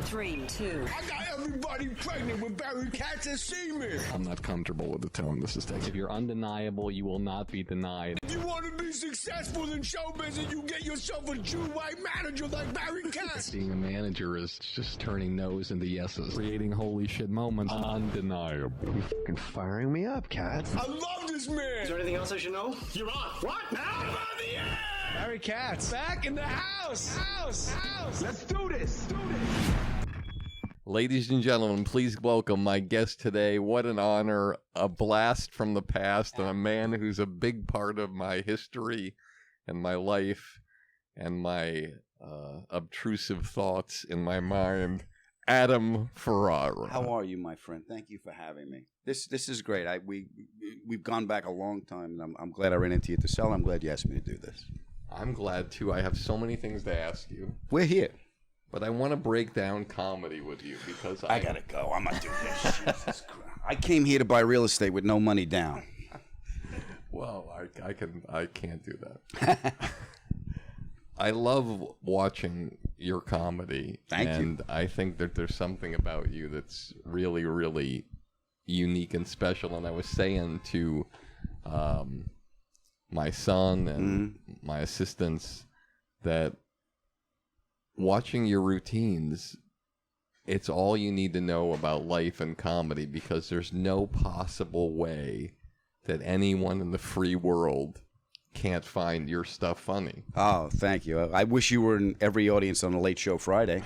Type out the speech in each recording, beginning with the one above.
3, 2. I got everybody pregnant with Barry Katz and semen. I'm not comfortable with the tone this is taking. If you're undeniable, you will not be denied. If you want to be successful in show business, you get yourself a Jew white manager like Barry Katz. Being a manager is just turning no's into yeses. Creating holy shit moments. Undeniable. You're fucking firing me up, Katz. I love this man. Is there anything else I should know? You're on. What? I'm on the air. Barry Katz back in the house. Let's do this. Ladies and gentlemen, please welcome my guest today. What an honor, a blast from the past, and a man who's a big part of my history and my life and my obtrusive thoughts in my mind, Adam Ferrara. How are you, my friend? Thank you for having me. This is great. We've gone back a long time, and I'm glad I ran into you at the cell. I'm glad you asked me to do this. I'm glad, too. I have so many things to ask you. We're here. But I want to break down comedy with you because I gotta go. I'm not doing this. Jesus Christ. I came here to buy real estate with no money down. Well, I can't do that. I love watching your comedy. Thank you. And I think that there's something about you that's really, really unique and special. And I was saying to my son and my assistants that watching your routines, it's all you need to know about life and comedy, because there's no possible way that anyone in the free world can't find your stuff funny. Oh, thank you. I wish you were in every audience on the Late Show Friday.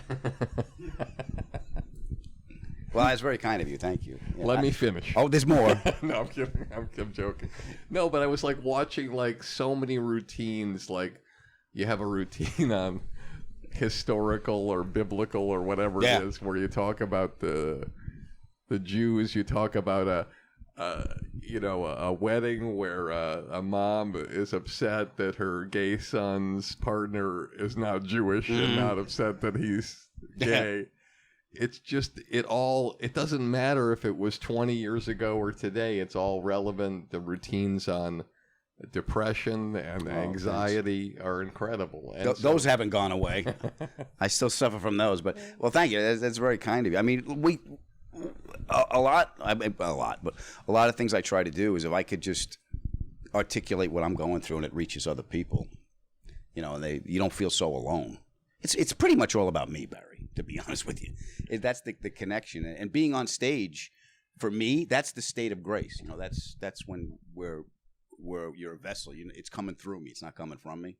Well, that's very kind of you. Thank you. Yeah, Let me finish. Oh, there's more. No, I'm kidding. I'm joking. No, but I was like watching like so many routines. Like you have a routine on historical or biblical or whatever it is, where you talk about the Jews. You talk about a wedding where a mom is upset that her gay son's partner is now Jewish and not upset that he's gay. It's just, it doesn't matter if it was 20 years ago or today. It's all relevant. The routines on depression and anxiety are incredible. And those haven't gone away. I still suffer from those. But, well, thank you. That's very kind of you. I mean, a lot of things I try to do is if I could just articulate what I'm going through and it reaches other people, and you don't feel so alone. It's pretty much all about me, Barry, to be honest with you. That's the connection. And being on stage, for me, that's the state of grace. That's when you're a vessel. It's coming through me. It's not coming from me.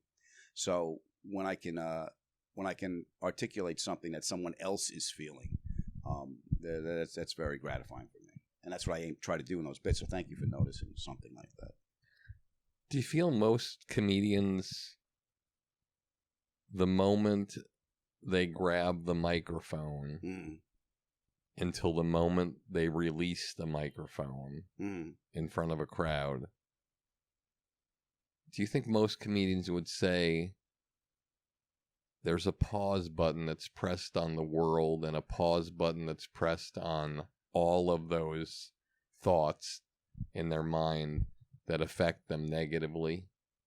So when I can articulate something that someone else is feeling, that's very gratifying for me. And that's what I try to do in those bits. So thank you for noticing something like that. Do you feel most comedians, the moment they grab the microphone until the moment they release the microphone in front of a crowd, do you think most comedians would say there's a pause button that's pressed on the world and a pause button that's pressed on all of those thoughts in their mind that affect them negatively?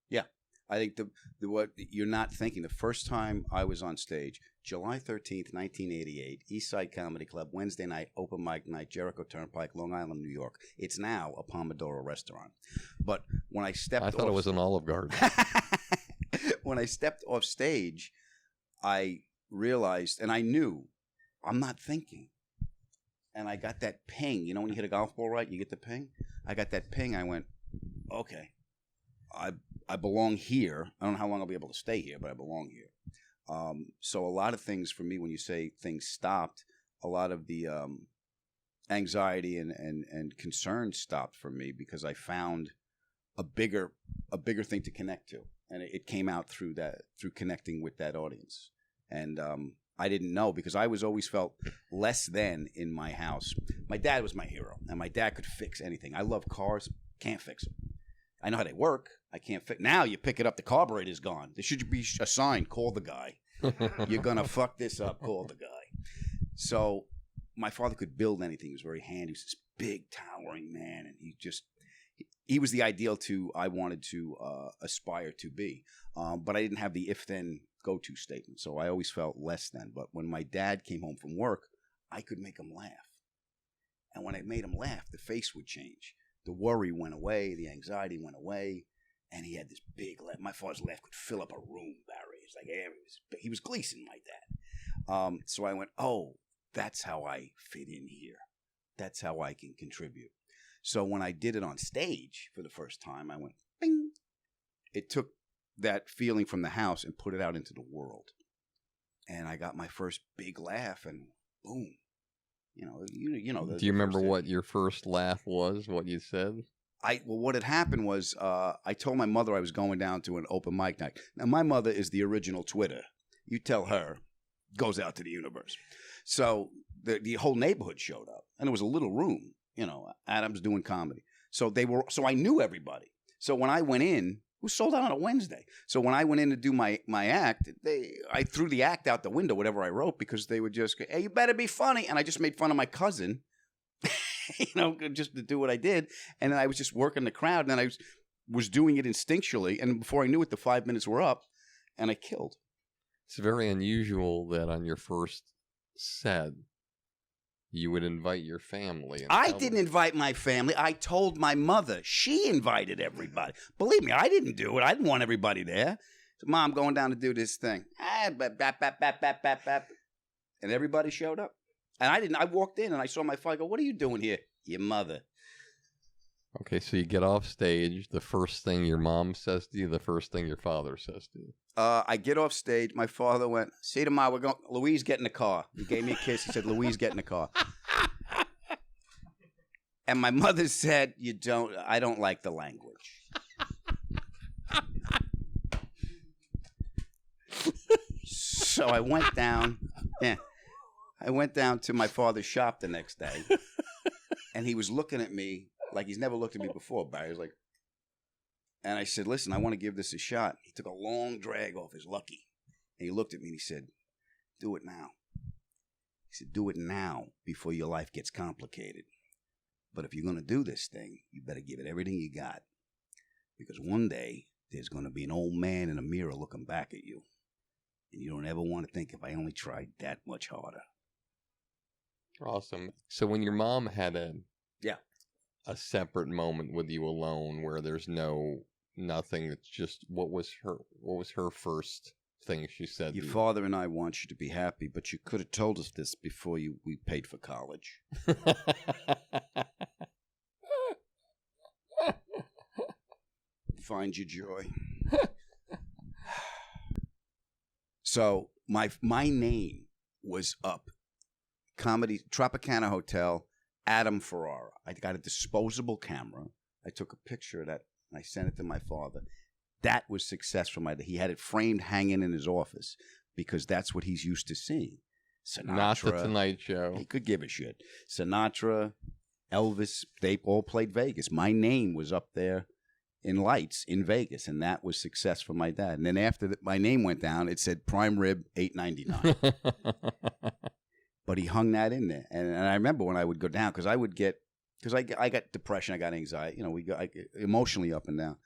Yeah. I think what you're not thinking, the first time I was on stage, July 13th, 1988, Eastside Comedy Club, Wednesday night, open mic night, Jericho Turnpike, Long Island, New York. It's now a Pomodoro restaurant. But when I stepped I thought it was an Olive Garden. When I stepped off stage, I realized, and I knew, I'm not thinking. And I got that ping. When you hit a golf ball right, you get the ping? I got that ping. I went, okay, I belong here. I don't know how long I'll be able to stay here, but I belong here. So a lot of things for me, when you say things stopped, a lot of the anxiety and concern stopped for me because I found a bigger thing to connect to. And it came out through connecting with that audience. And I didn't know, because I always felt less than in my house. My dad was my hero, and my dad could fix anything. I love cars, can't fix them. I know how they work. I can't fix. Now you pick it up, the carburetor's gone. There should be a sign, call the guy. You're going to fuck this up, call the guy. So my father could build anything. He was very handy. He was this big, towering man, and he was the ideal I wanted to aspire to be. But I didn't have the if-then go-to statement. So I always felt less than. But when my dad came home from work, I could make him laugh. And when I made him laugh, the face would change. The worry went away. The anxiety went away. And he had this big laugh. My father's laugh could fill up a room, Barry. It's like, he was Gleason, my dad. So I went, oh, that's how I fit in here. That's how I can contribute. So when I did it on stage for the first time, I went, bing. It took that feeling from the house and put it out into the world. And I got my first big laugh, and boom. You know. Do you remember what your first laugh was, what you said? Well, what had happened was I told my mother I was going down to an open mic night. Now, my mother is the original Twitter. You tell her, goes out to the universe. So the whole neighborhood showed up, and it was a little room. Adam's doing comedy. So I knew everybody. So when I went in, it was sold out on a Wednesday. So when I went in to do my act, I threw the act out the window, whatever I wrote, because they would just go, hey, you better be funny. And I just made fun of my cousin, just to do what I did. And then I was just working the crowd, and then I was doing it instinctually. And before I knew it, the 5 minutes were up, and I killed. It's very unusual that on your first set, you would invite your family. I didn't invite my family. I told my mother. She invited everybody. Believe me, I didn't do it. I didn't want everybody there. So, Mom, going down to do this thing. And everybody showed up. And I walked in and I saw my father. I go, what are you doing here? Your mother. Okay, so you get off stage. The first thing your mom says to you, the first thing your father says to you. I get off stage. My father went, see you tomorrow. We're going. Louise, get in the car. He gave me a kiss. He said, Louise, get in the car. And my mother said, I don't like the language. So I went down. Yeah. I went down to my father's shop the next day. And he was looking at me like he's never looked at me before, Barry. He was like, and I said, listen, I want to give this a shot. He took a long drag off his Lucky. And he looked at me and he said, do it now. He said, do it now before your life gets complicated. But if you're going to do this thing, you better give it everything you got. Because one day, there's going to be an old man in a mirror looking back at you. And you don't ever want to think, if I only tried that much harder. Awesome. So when your mom had a separate moment with you alone where there's nothing, it's just what was her first thing she said? Your father and I want you to be happy, but you could have told us this before we paid for college. Find your joy. So my name was up. Comedy, Tropicana Hotel, Adam Ferrara. I got a disposable camera. I took a picture of that, and I sent it to my father. That was success for my dad. He had it framed, hanging in his office, because that's what he's used to seeing. Sinatra. Not the Tonight Show. He could give a shit. Sinatra, Elvis, they all played Vegas. My name was up there in lights in Vegas, and that was success for my dad. And then after my name went down, it said prime rib, $8.99. But he hung that in there. And I remember when I would go down, because I got depression, I got anxiety, I get emotionally up and down.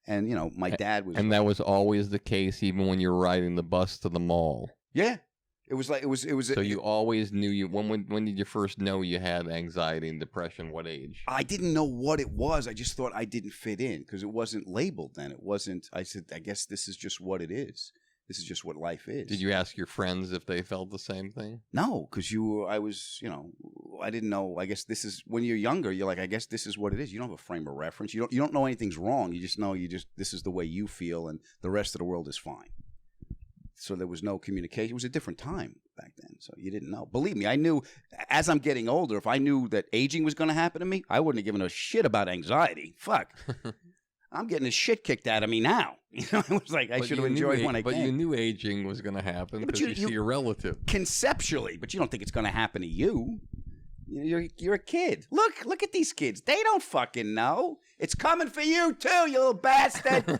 And, my dad was. And that was always the case, even when you were riding the bus to the mall. Yeah. It was like, it was. So you always knew when did you first know you had anxiety and depression? What age? I didn't know what it was. I just thought I didn't fit in because it wasn't labeled then. It wasn't, I said, I guess this is just what it is. This is just what life is. Did you ask your friends if they felt the same thing? No, because I didn't know. I guess this is, when you're younger, you're like, I guess this is what it is. You don't have a frame of reference. You don't know anything's wrong. You just know this is the way you feel, and the rest of the world is fine. So there was no communication. It was a different time back then, so you didn't know. Believe me, I knew as I'm getting older, if I knew that aging was going to happen to me, I wouldn't have given a shit about anxiety. Fuck. I'm getting the shit kicked out of me now. I was like, I should have enjoyed when I came. But you knew aging was going to happen because you see your relative. Conceptually, but you don't think it's going to happen to you. You're a kid. Look at these kids. They don't fucking know. It's coming for you too, you little bastard.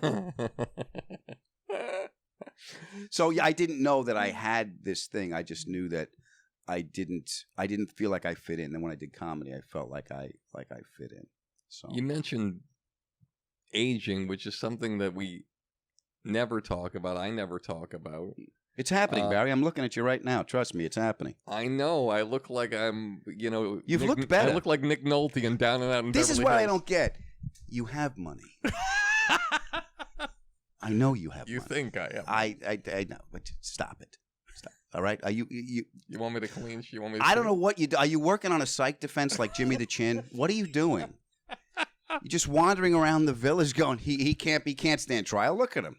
So yeah, I didn't know that I had this thing. I just knew that I didn't feel like I fit in. Then when I did comedy, I felt like I fit in. So you mentioned aging, which is something that never talk about. I never talk about. It's happening, Barry. I'm looking at you right now. Trust me, it's happening. I know. I look like I'm, You've looked better. I look like Nick Nolte and Down and Out in This is Beverly what I Hills. don't get. You have money. I know you have You money. think I am. I know, but stop it. Stop. All right? Are you want me to clean? You want me to I don't know what you do. Are you working on a psych defense like Jimmy the Chin? What are you doing? You're just wandering around the village going, he can't stand trial. Look at him.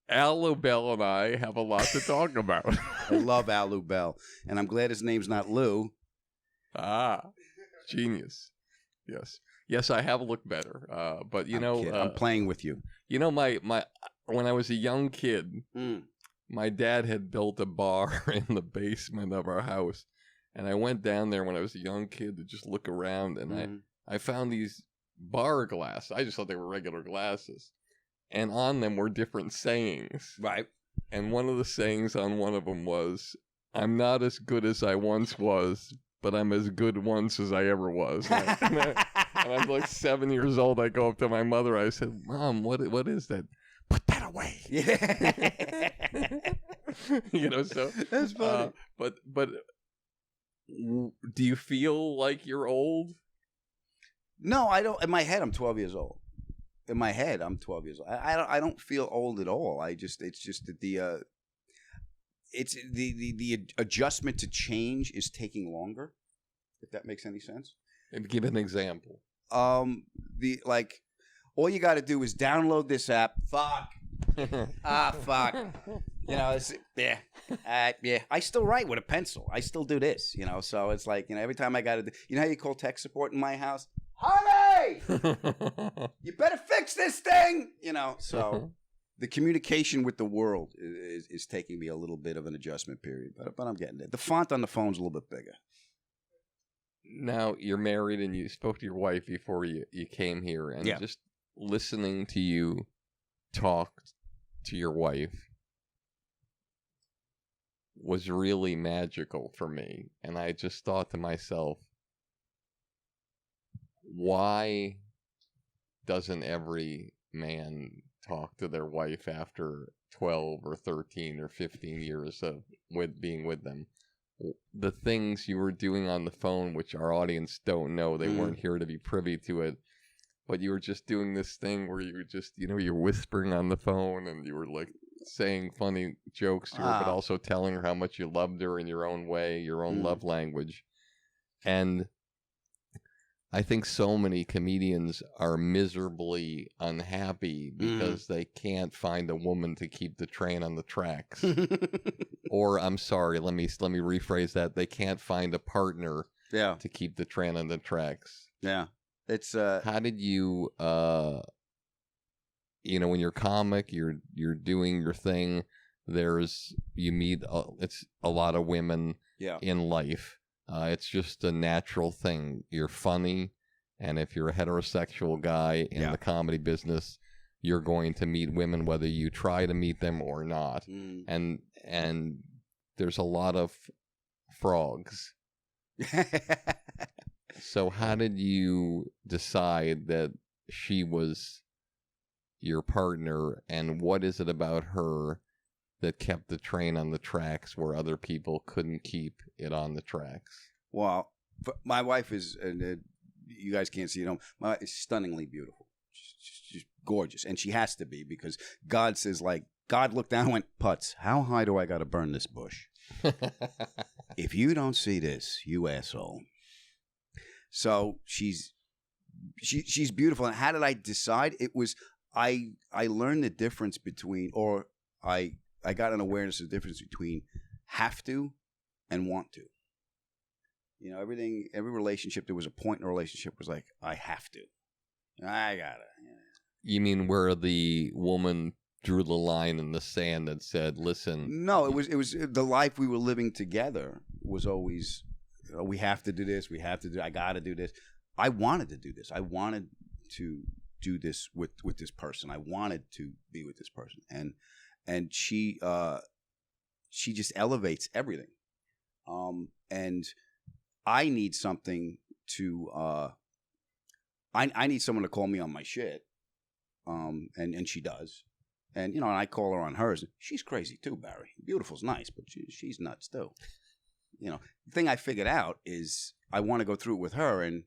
Al Lubell and I have a lot to talk about. I love Al Lubell, and I'm glad his name's not Lou. Genius. Yes, I have looked better. But I'm playing with you. My when I was a young kid, my dad had built a bar in the basement of our house, and I went down there when I was a young kid to just look around, and I found these bar glasses. I just thought they were regular glasses. And on them were different sayings. Right. And one of the sayings on one of them was, "I'm not as good as I once was, but I'm as good once as I ever was." And I'm like 7 years old. I go up to my mother. I said, "Mom, what is that?" "Put that away." Yeah. So That's funny. But do you feel like you're old? No, I don't. In my head, I'm 12 years old. In my head, I'm 12 years old. I don't feel old at all. It's just that the adjustment to change is taking longer. If that makes any sense. And give an example. All you got to do is download this app. Fuck. Fuck. Yeah. I still write with a pencil. I still do this. So it's like every time I got to do. You know how you call tech support in my house? Honey, you better fix this thing. So the communication with the world is taking me a little bit of an adjustment period, but I'm getting there. The font on the phone's a little bit bigger. Now you're married and you spoke to your wife before you came here, and just listening to you talk to your wife was really magical for me. And I just thought to myself, why doesn't every man talk to their wife after 12 or 13 or 15 years of being with them? The things you were doing on the phone, which our audience don't know, they weren't here to be privy to it, but you were just doing this thing where you were just, you're whispering on the phone and you were like saying funny jokes to her, but also telling her how much you loved her in your own way, your own love language. And I think so many comedians are miserably unhappy because they can't find a woman to keep the train on the tracks. Or, I'm sorry, let me rephrase that. They can't find a partner to keep the train on the tracks. Yeah. It's how did you when you're comic, you're doing your thing, you meet it's a lot of women in life. It's just a natural thing. You're funny, and if you're a heterosexual guy in the comedy business, you're going to meet women whether you try to meet them or not. And there's a lot of frogs. So how did you decide that she was your partner, and what is it about her that kept the train on the tracks where other people couldn't keep it on the tracks? Well, my wife is, you guys can't see it, my wife is stunningly beautiful. She's gorgeous, and she has to be, because God says, God looked down and went, "Putz, how high do I got to burn this bush? If you don't see this, you asshole." So she's beautiful. And how did I decide? It was, I learned the difference between, or I got an awareness of the difference between have to and want to. Every relationship, there was a point in a relationship was like, I have to. I gotta. You mean where the woman drew the line in the sand and said, "Listen"? No, it was the life we were living together was always, we have to do this, I gotta do this. I wanted to do this. I wanted to do this with this person. I wanted to be with this person. And she just elevates everything. And I need something to I need someone to call me on my shit, and she does, and and I call her on hers. She's crazy too, Barry. Beautiful's nice, but she's nuts too. The thing I figured out is I want to go through it with her, and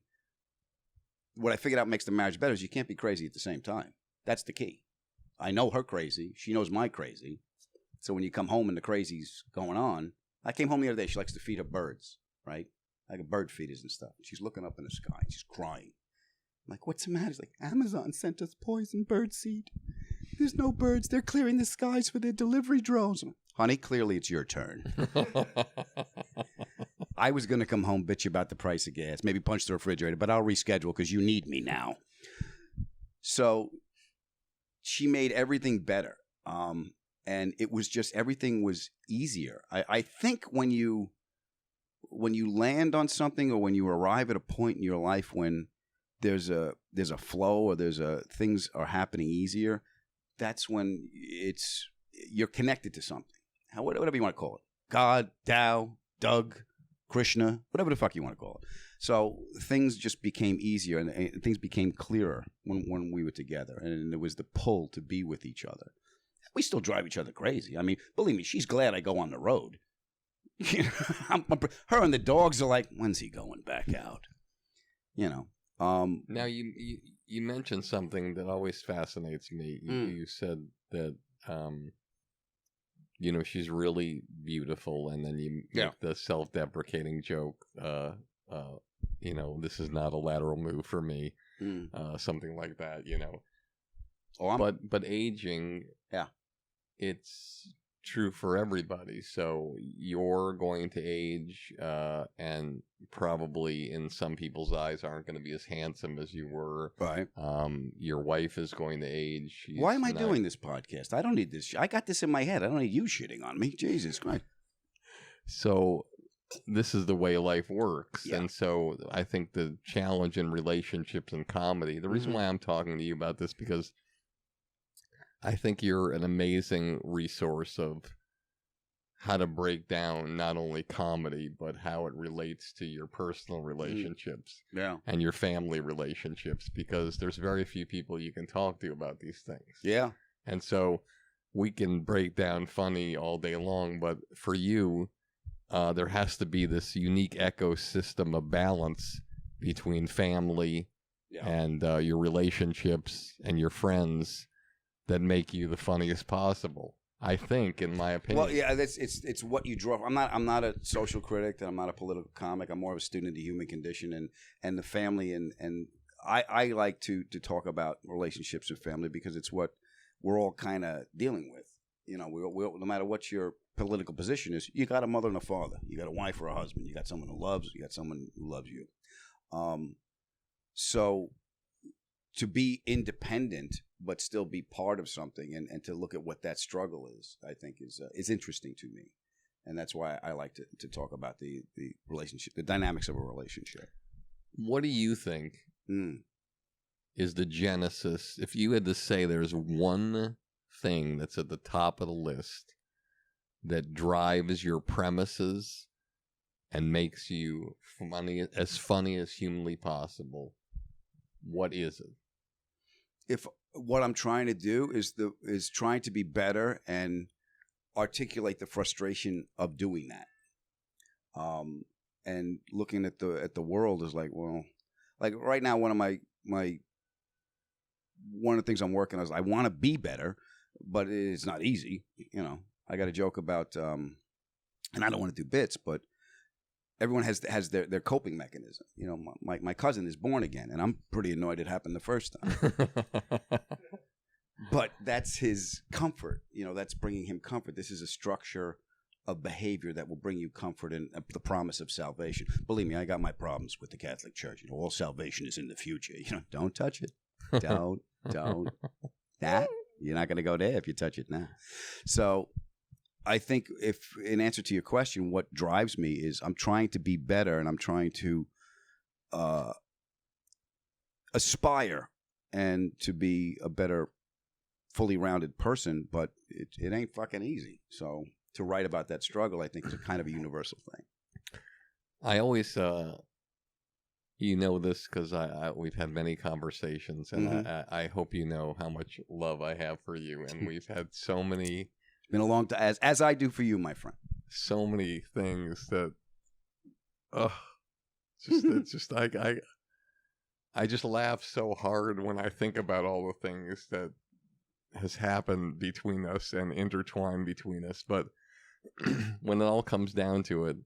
what I figured out makes the marriage better is you can't be crazy at the same time. That's the key. I know her crazy. She knows my crazy. So when you come home and the crazy's going on, I came home the other day. She likes to feed her birds, right? Like a bird feeders and stuff. She's looking up in the sky. She's crying. I'm like, what's the matter? She's like, Amazon sent us poison bird seed. There's no birds. They're clearing the skies for their delivery drones. Like, honey, clearly it's your turn. I was going to come home, bitch about the price of gas, maybe punch the refrigerator, but I'll reschedule because you need me now. So she made everything better. And it was just, everything was easier. I think when you land on something, or when you arrive at a point in your life when there's a flow, or things are happening easier, that's when you're connected to something. Whatever you want to call it. God, Tao, Doug, Krishna, whatever the fuck you want to call it. So things just became easier, and things became clearer when we were together, and there was the pull to be with each other. We still drive each other crazy. I mean, believe me, she's glad I go on the road. Her and the dogs are like, when's he going back out? Now you mentioned something that always fascinates me. You said that she's really beautiful, and then you make the self-deprecating joke. This is not a lateral move for me. Something like that. But aging. Yeah. It's true for everybody. So you're going to age, and probably in some people's eyes aren't going to be as handsome as you were. Right. Your wife is going to age. Why am I doing this podcast? I don't need this. I got this in my head. I don't need you shitting on me. Jesus Christ. So this is the way life works. Yeah. And so I think the challenge in relationships and comedy, the reason why I'm talking to you about this, because I think you're an amazing resource of how to break down not only comedy, but how it relates to your personal relationships and your family relationships, because there's very few people you can talk to about these things. Yeah. And so we can break down funny all day long, but for you, there has to be this unique ecosystem of balance between family and your relationships and your friends that make you the funniest possible, I think, in my opinion. Well, yeah, it's what you draw. I'm not a social critic, and I'm not a political comic. I'm more of a student of the human condition and the family, and I like to talk about relationships and family because it's what we're all kind of dealing with. No matter what your political position is, you got a mother and a father, you got a wife or a husband, you got someone who loves, you got someone who loves you. So to be independent but still be part of something, and to look at what that struggle is, I think is interesting to me, and that's why I like to talk about the relationship, the dynamics of a relationship. What do you think is the genesis? If you had to say there's one thing that's at the top of the list that drives your premises and makes you funny as humanly possible, what is it? If what I'm trying to do is trying to be better and articulate the frustration of doing that, and looking at the world is like, well, like right now, one of the things I'm working on is I want to be better, but it's not easy. I got a joke about, and I don't want to do bits, but everyone has their coping mechanism. My cousin is born again, and I'm pretty annoyed it happened the first time. But that's his comfort. That's bringing him comfort. This is a structure of behavior that will bring you comfort and the promise of salvation. Believe me, I got my problems with the Catholic Church. All salvation is in the future. Don't touch it. Don't. That you're not going to go there if you touch it now. So I think, if in answer to your question, what drives me is I'm trying to be better, and I'm trying to aspire and to be a better, fully rounded person, but it ain't fucking easy. So to write about that struggle, I think, is a kind of a universal thing. I always you know this because we've had many conversations, and Mm-hmm. I hope you know how much love I have for you, and we've had so many. It's been a long time, as I do for you, my friend. So many things that, it's just I just laugh so hard when I think about all the things that has happened between us and intertwined between us. But when it all comes down to it,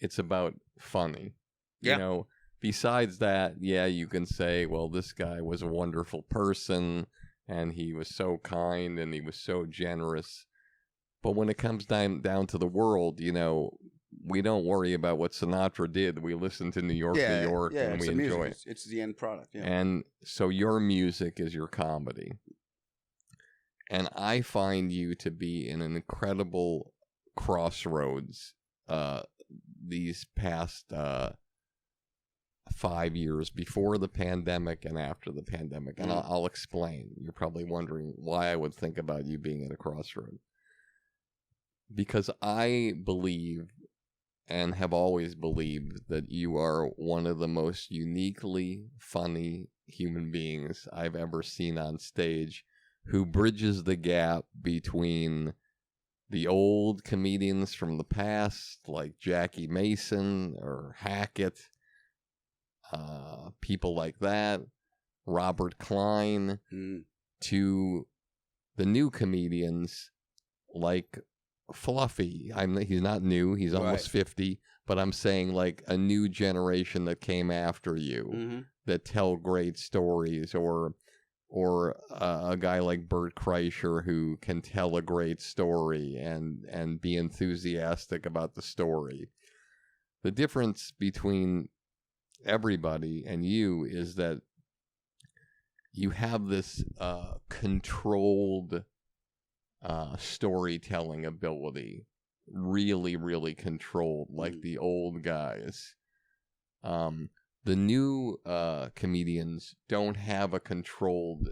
it's about funny. Yeah. You know, besides that, yeah, you can say, well, this guy was a wonderful person and he was so kind and he was so generous. But when it comes down to the world, you know, we don't worry about what Sinatra did. We listen to New York, New York, and we enjoy it. It's the end product. Yeah. And so your music is your comedy. And I find you to be in an incredible crossroads these past 5 years, before the pandemic and after the pandemic. And I'll explain. You're probably wondering why I would think about you being at a crossroad. Because I believe and have always believed that you are one of the most uniquely funny human beings I've ever seen on stage, who bridges the gap between the old comedians from the past, like Jackie Mason or Hackett, people like that, Robert Klein, to the new comedians like Fluffy. He's not new, he's almost 50, but I'm saying like a new generation that came after you that tell great stories, or a guy like Bert Kreischer who can tell a great story and be enthusiastic about the story. The difference between everybody and you is that you have this controlled storytelling ability, really, really controlled, like the old guys. The new comedians don't have a controlled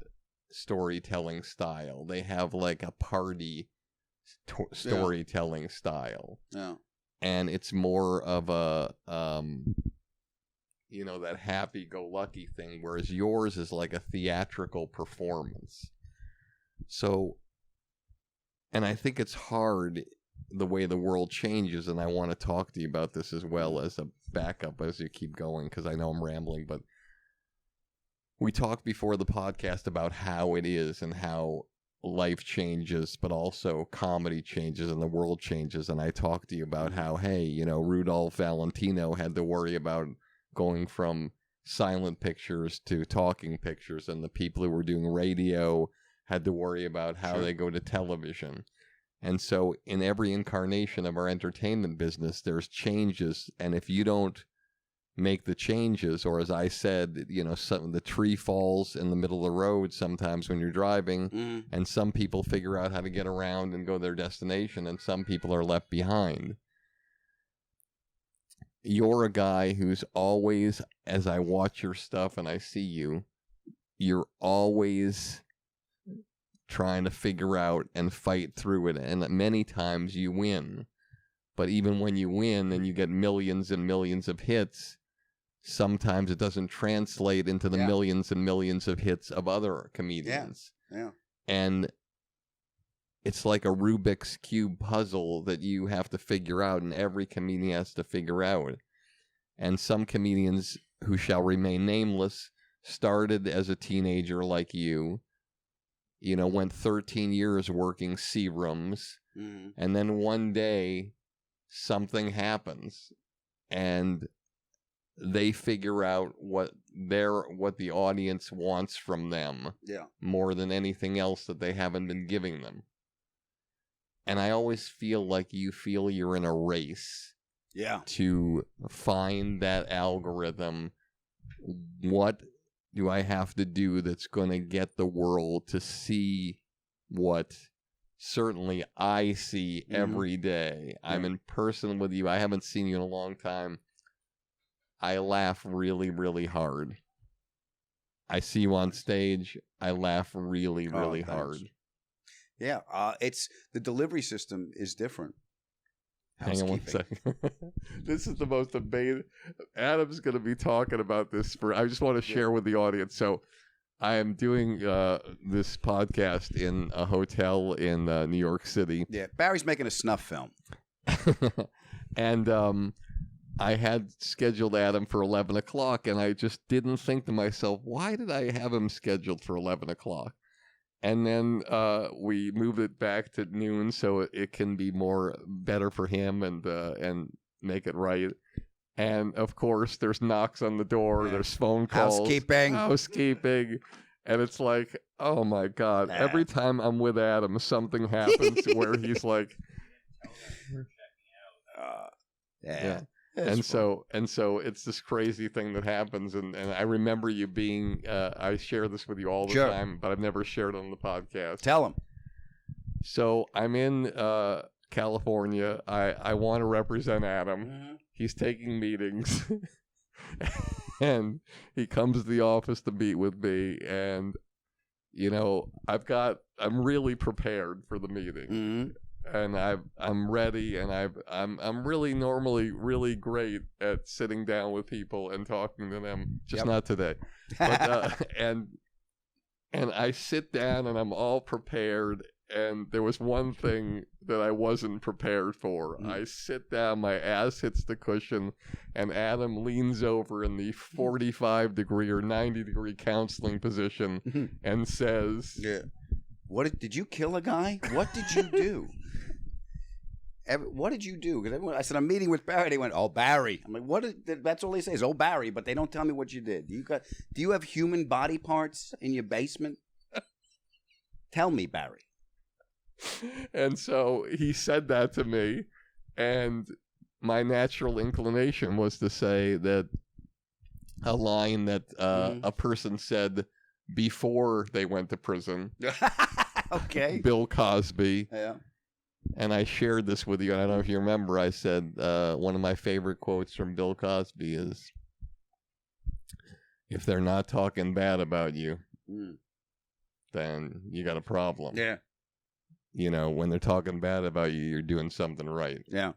storytelling style. They have like a party storytelling style. Yeah. And it's more of a, you know, that happy-go-lucky thing, whereas yours is like a theatrical performance. So, and I think it's hard the way the world changes, and I want to talk to you about this as well as a backup as you keep going, because I know I'm rambling, but we talked before the podcast about how it is and how life changes, but also comedy changes and the world changes, and I talked to you about how, hey, you know, Rudolph Valentino had to worry about going from silent pictures to talking pictures, and the people who were doing radio had to worry about how they go to television. And so in every incarnation of our entertainment business, there's changes. And if you don't make the changes, or as I said, you know, the tree falls in the middle of the road sometimes when you're driving, and some people figure out how to get around and go to their destination, and some people are left behind. You're a guy who's always, as I watch your stuff and I see you, you're always trying to figure out and fight through it, and many times you win. But even when you win and you get millions and millions of hits, sometimes it doesn't translate into the millions and millions of hits of other comedians. And it's like a Rubik's Cube puzzle that you have to figure out, and every comedian has to figure out. And some comedians who shall remain nameless started as a teenager like you know, went 13 years working C-rooms, and then one day something happens, and they figure out what the audience wants from them more than anything else that they haven't been giving them. And I always feel like you feel you're in a race to find that algorithm. What do I have to do that's going to get the world to see what certainly I see every day? I'm in person with you. I haven't seen you in a long time. I laugh really, really hard. I see you on stage. I laugh really, really hard. Yeah, it's the delivery system is different. Hang on one second. This is the most amazing. Adam's going to be talking about this I just want to share with the audience. So I am doing this podcast in a hotel in New York City. Yeah, Barry's making a snuff film. And I had scheduled Adam for 11 o'clock, and I just didn't think to myself, why did I have him scheduled for 11 o'clock? And then we moved it back to noon so it can be better for him and make it right. And, of course, there's knocks on the door. Yeah. There's phone calls. Housekeeping. And it's like, oh, my God. Nah. Every time I'm with Adam, something happens where he's like... Yeah. And so it's this crazy thing that happens, and I remember you being I share this with you all the time, but I've never shared it on the podcast. Tell him. So I'm in California. I want to represent Adam. Mm-hmm. He's taking meetings, and he comes to the office to meet with me, and I'm really prepared for the meeting. Mm-hmm. And I'm ready, and I'm really normally really great at sitting down with people and talking to them. Just not today. But and I sit down and I'm all prepared. And there was one thing that I wasn't prepared for. I sit down, my ass hits the cushion, and Adam leans over in the 45-degree or 90-degree counseling position and says, "Yeah, did you kill a guy? What did you do?" What did you do? Because I said, I'm meeting with Barry. They went, oh, Barry. I'm like, that's all they say is, oh, Barry, but they don't tell me what you did. Do you have human body parts in your basement? Tell me, Barry. And so he said that to me, and my natural inclination was to say that a line that a person said before they went to prison. Okay. Bill Cosby. Yeah. And I shared this with you, and I don't know if you remember, I said one of my favorite quotes from Bill Cosby is, if they're not talking bad about you, then you got a problem. Yeah. When they're talking bad about you, you're doing something right. Yeah.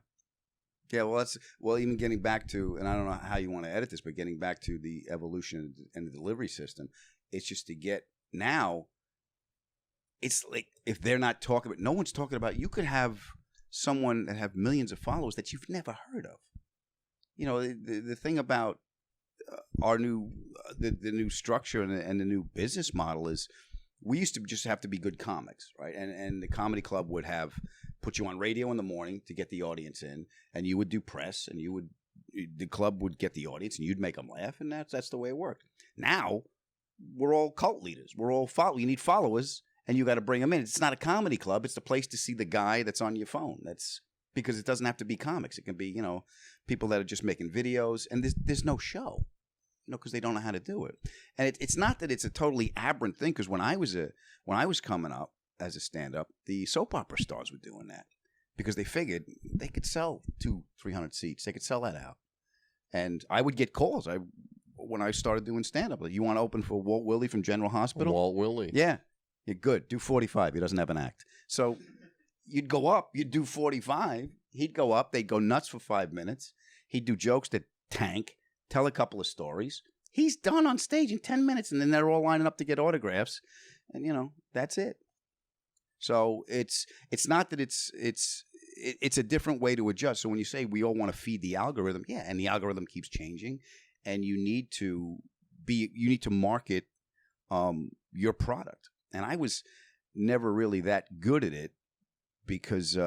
Yeah, even getting back to, and I don't know how you want to edit this, but getting back to the evolution and the delivery system, it's just to get now... It's like if they're not talking about, no one's talking about. You could have someone that have millions of followers that you've never heard of. The thing about our new the new structure and the new business model is we used to just have to be good comics, right? And the comedy club would have put you on radio in the morning to get the audience in, and you would do press, and the club would get the audience, and you'd make them laugh, and that's the way it worked. Now we're all cult leaders. We're all you need followers. And you got to bring them in. It's not a comedy club. It's the place to see the guy that's on your phone. That's because it doesn't have to be comics. It can be, people that are just making videos. And there's no show, because they don't know how to do it. And it's not that it's a totally aberrant thing. Because when I was coming up as a stand-up, the soap opera stars were doing that because they figured they could sell 200-300 seats. They could sell that out. And I would get calls. When I started doing stand-up, like, you want to open for Walt Willey from General Hospital? Walt Willey. Yeah. You're good. Do 45. He doesn't have an act. So you'd go up. You'd do 45. He'd go up. They'd go nuts for 5 minutes. He'd do jokes that tank, tell a couple of stories. He's done on stage in 10 minutes, and then they're all lining up to get autographs. And, that's it. So it's not that it's a different way to adjust. So when you say we all want to feed the algorithm, yeah, and the algorithm keeps changing, and you need to market your product. And I was never really that good at it because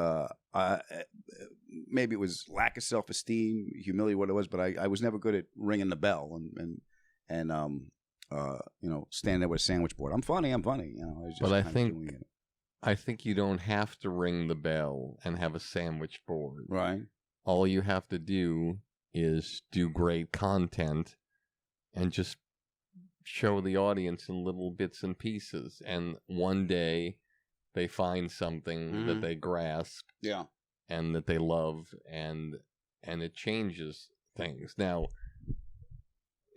maybe it was lack of self-esteem, humility, what it was. But I was never good at ringing the bell and standing there with a sandwich board. I'm funny. I was just but I think you don't have to ring the bell and have a sandwich board. Right. All you have to do is do great content and just show the audience in little bits and pieces, and one day they find something that they grasp, and that they love, and it changes things. Now,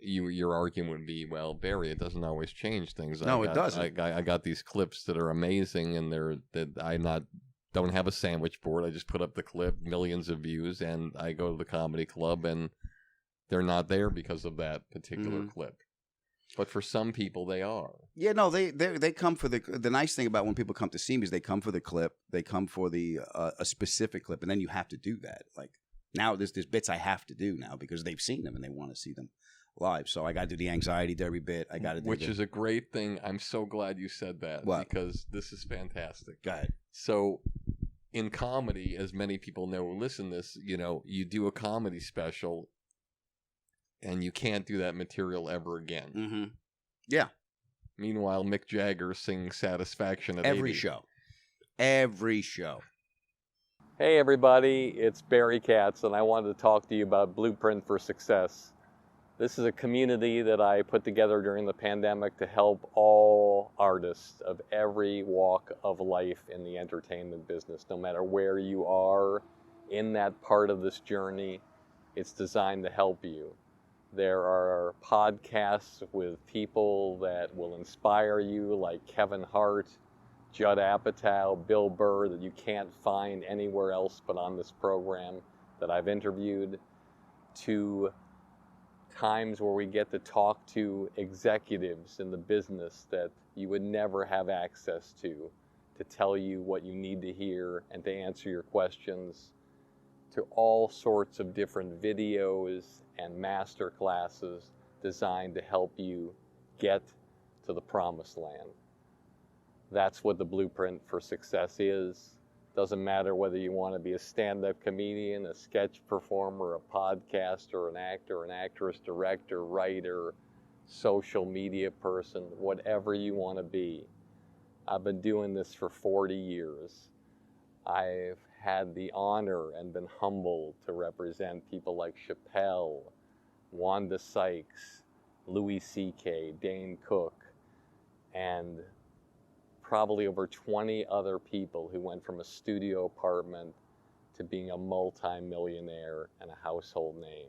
your argument would be, well, Barry, it doesn't always change things. No, it doesn't. I got these clips that are amazing, and that I'm not don't have a sandwich board. I just put up the clip, millions of views, and I go to the comedy club, and they're not there because of that particular clip. But for some people, they are. Yeah, no, they come for the nice thing about when people come to see me is they come for the clip, they come for the a specific clip, and then you have to do that. Like now, there's bits I have to do now because they've seen them and they want to see them live. So I got to do the anxiety derby bit. I got to do which is a great thing. I'm so glad you said that because this is fantastic. Go ahead. So in comedy, as many people know who listen to this, you know, you do a comedy special. And you can't do that material ever again. Mm-hmm. Yeah. Meanwhile, Mick Jagger sings Satisfaction at every 80. show. Every show. Hey everybody, it's Barry Katz, and I wanted to talk to you about Blueprint for Success. This is a community that I put together during the pandemic to help all artists of every walk of life in the entertainment business, no matter where you are in that part of this journey. It's designed to help you. There are podcasts with people that will inspire you, like Kevin Hart, Judd Apatow, Bill Burr, that you can't find anywhere else but on this program that I've interviewed, to times where we get to talk to executives in the business that you would never have access to tell you what you need to hear and to answer your questions, to all sorts of different videos and master classes designed to help you get to the promised land. That's what the Blueprint for Success is. Doesn't matter whether you want to be a stand-up comedian, a sketch performer, a podcaster, an actor, an actress, director, writer, social media person, whatever you want to be. I've been doing this for 40 years. I've had the honor and been humbled to represent people like Chappelle, Wanda Sykes, Louis C.K., Dane Cook, and probably over 20 other people who went from a studio apartment to being a multi-millionaire and a household name.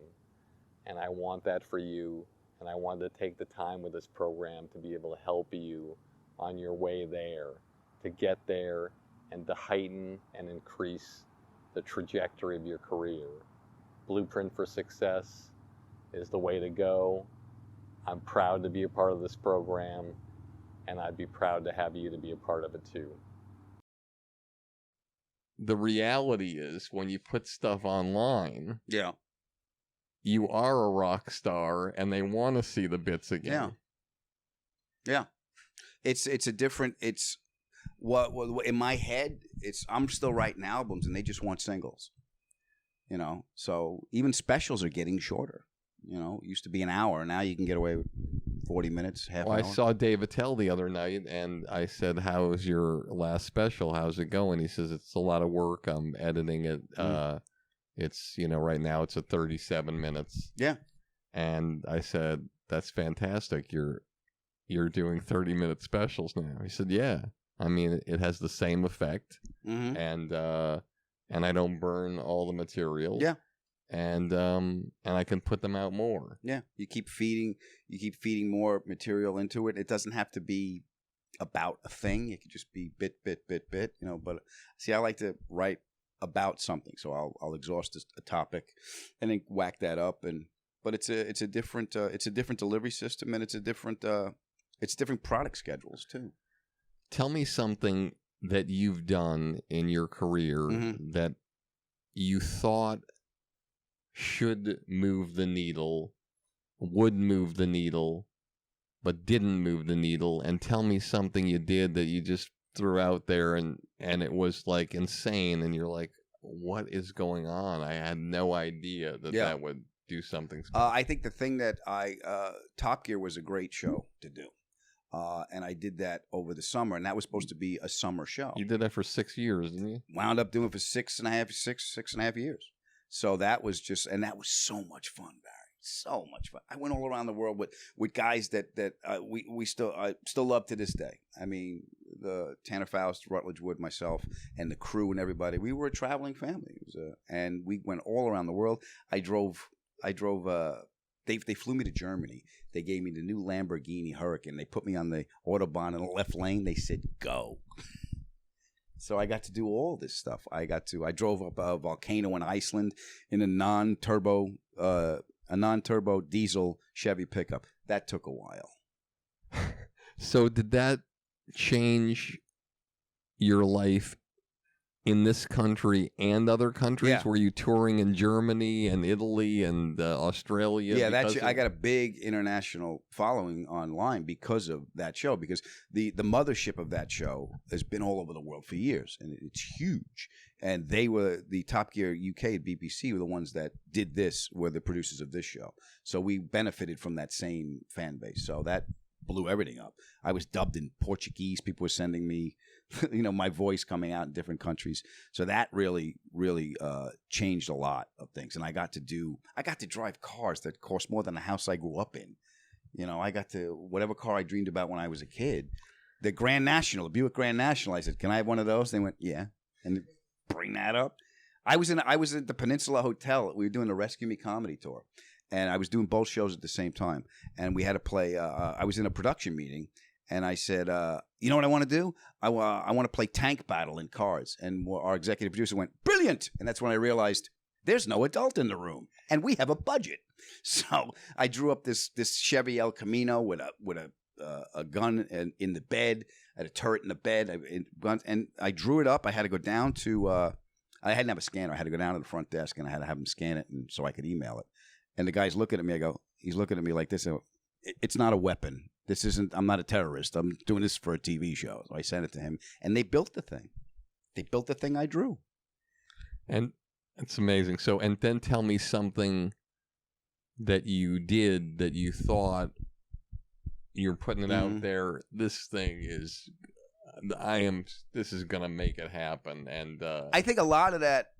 And I want that for you, and I wanted to take the time with this program to be able to help you on your way there, to get there and to heighten and increase the trajectory of your career. Blueprint for Success is the way to go. I'm proud to be a part of this program, and I'd be proud to have you to be a part of it too. The reality is, when you put stuff online, you are a rock star, and they want to see the bits again. Yeah. It's a different. It's what in my head. I'm still writing albums, and they just want singles. You know, so even specials are getting shorter. You know, it used to be an hour. Now you can get away with 40 minutes, half an hour. I saw Dave Attell the other night, and I said, "How's your last special? How's it going?" He says, "It's a lot of work. I'm editing it. It's, you know, right now it's at 37 minutes." Yeah. And I said, "That's fantastic. You're doing 30-minute specials now." He said, "Yeah. I mean, it has the same effect, and I don't burn all the material. Yeah, and I can put them out more. Yeah, you keep feeding more material into it. It doesn't have to be about a thing. It could just be bit. You know, but see, I like to write about something, so I'll exhaust a topic, and then whack that up. But it's a different delivery system, and it's different product schedules too. Tell me something that you've done in your career that you thought should move the needle, would move the needle, but didn't move the needle. And tell me something you did that you just threw out there and it was like insane, and you're like, what is going on? I had no idea that would do something special. I think the thing that Top Gear was a great show to do. And I did that over the summer, and that was supposed to be a summer show. You did that for 6 years, didn't you? Wound up doing it for six and a half years. So that was so much fun, Barry. So much fun. I went all around the world with guys that we still love to this day. I mean, the Tanner Faust, Rutledge Wood, myself, and the crew and everybody. We were a traveling family, and we went all around the world. I drove. They flew me to Germany. They gave me the new Lamborghini Hurricane. They put me on the Autobahn in the left lane. They said, go. So I got to do all this stuff. I drove up a volcano in Iceland in a non-turbo diesel Chevy pickup. That took a while. So did that change your life in this country and other countries? Yeah. Were you touring in Germany and Italy and Australia? Yeah, I got a big international following online because of that show. Because the mothership of that show has been all over the world for years, and it's huge. And they were the Top Gear UK at BBC were the ones that did this. Were the producers of this show, so we benefited from that same fan base. So that blew everything up. I was dubbed in Portuguese. People were sending me, my voice coming out in different countries. So that really, really changed a lot of things. And I got to drive cars that cost more than the house I grew up in. I got to, whatever car I dreamed about when I was a kid, the Grand National, the Buick Grand National. I said, can I have one of those? They went, yeah. And bring that up. I was at the Peninsula Hotel. We were doing the Rescue Me comedy tour. And I was doing both shows at the same time. And we had to play, I was in a production meeting. And I said, you know what I want to do? I want to play tank battle in cars. And our executive producer went, brilliant. And that's when I realized there's no adult in the room. And we have a budget. So I drew up this Chevy El Camino with a gun in the bed, had a turret in the bed, and I drew it up. I had to go down to, I didn't have a scanner. I had to go down to the front desk, and I had to have him scan it so I could email it. And the guy's looking at me. He's looking at me like this. It's not a weapon. I'm not a terrorist. I'm doing this for a TV show. So I sent it to him, and they built the thing. They built the thing I drew. And it's amazing. So, and then tell me something that you did that you thought you're putting it out there. This thing is, this is going to make it happen. And I think a lot of that,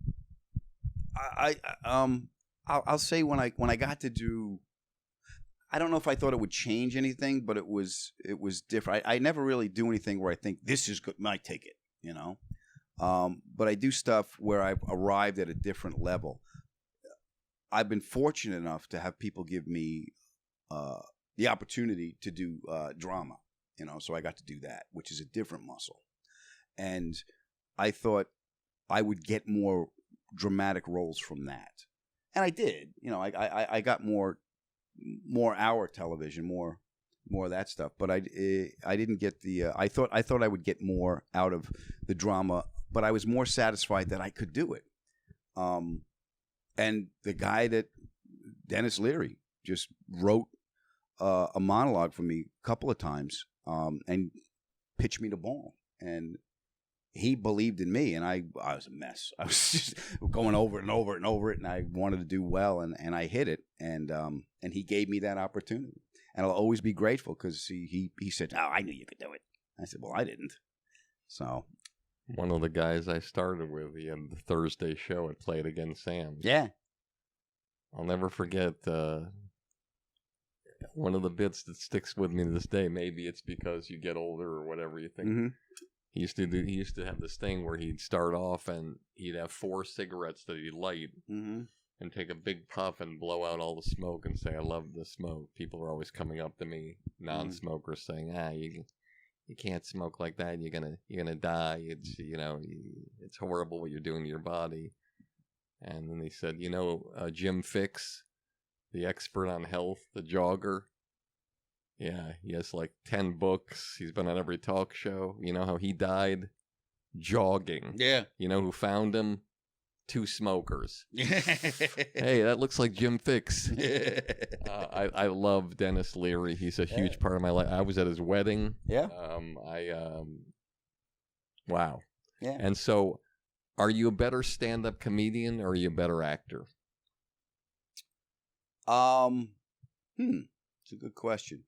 I'll say when I got to do, I don't know if I thought it would change anything, but it was different. I never really do anything where I think this is good, might take it, but I do stuff where I've arrived at a different level. I've been fortunate enough to have people give me the opportunity to do drama, so I got to do that, which is a different muscle. And I thought I would get more dramatic roles from that. And I did, I got more hour television, more of that stuff. But I didn't get the. I thought I would get more out of the drama, but I was more satisfied that I could do it. And the guy Dennis Leary, just wrote a monologue for me a couple of times, and pitched me the ball. And he believed in me, and I was a mess. I was just going over it and over it and over it, and I wanted to do well, and I hit it, and he gave me that opportunity, and I'll always be grateful because he said, "Oh, I knew you could do it." I said, "Well, I didn't." So, one of the guys I started with, he had the Thursday show at Play It Again Sam's. Yeah, I'll never forget one of the bits that sticks with me to this day. Maybe it's because you get older or whatever you think. Mm-hmm. He used to have this thing where he'd start off and he'd have 4 cigarettes that he'd light and take a big puff and blow out all the smoke and say, "I love the smoke." People are always coming up to me, non-smokers, saying, you can't smoke like that. You're gonna die. It's it's horrible what you're doing to your body. And then he said, Jim Fix, the expert on health, the jogger. Yeah, he has like 10 books. He's been on every talk show. You know how he died? Jogging. Yeah. You know who found him? 2 smokers. Hey, that looks like Jim Fix. I love Dennis Leary. He's a huge part of my life. I was at his wedding. Yeah. Wow. Yeah. And so, are you a better stand-up comedian or are you a better actor? It's a good question.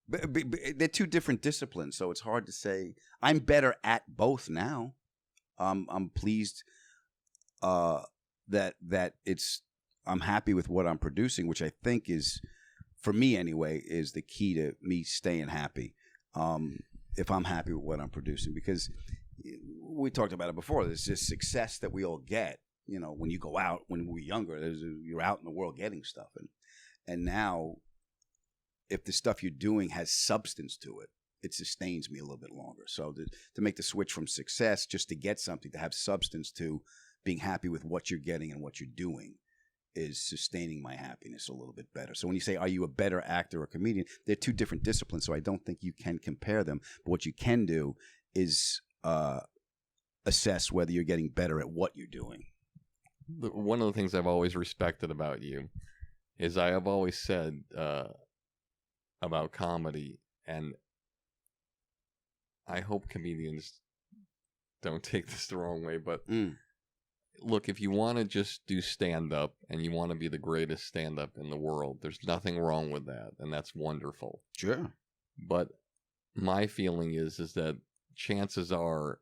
But they're 2 different disciplines, so it's hard to say. I'm better at both now. I'm pleased that I'm happy with what I'm producing, which I think is, for me anyway, is the key to me staying happy. If I'm happy with what I'm producing, because we talked about it before, there's this success that we all get. When you go out, when we're younger, you're out in the world getting stuff, and now, if the stuff you're doing has substance to it, it sustains me a little bit longer. So to make the switch from success just to get something, to have substance, to being happy with what you're getting and what you're doing is sustaining my happiness a little bit better. So when you say, are you a better actor or comedian? They're two different disciplines, so I don't think you can compare them. But what you can do is assess whether you're getting better at what you're doing. One of the things I've always respected about you is I have always said about comedy, and I hope comedians don't take this the wrong way, but look, if you want to just do stand-up and you want to be the greatest stand-up in the world, there's nothing wrong with that, and that's wonderful. Sure. But my feeling is that chances are,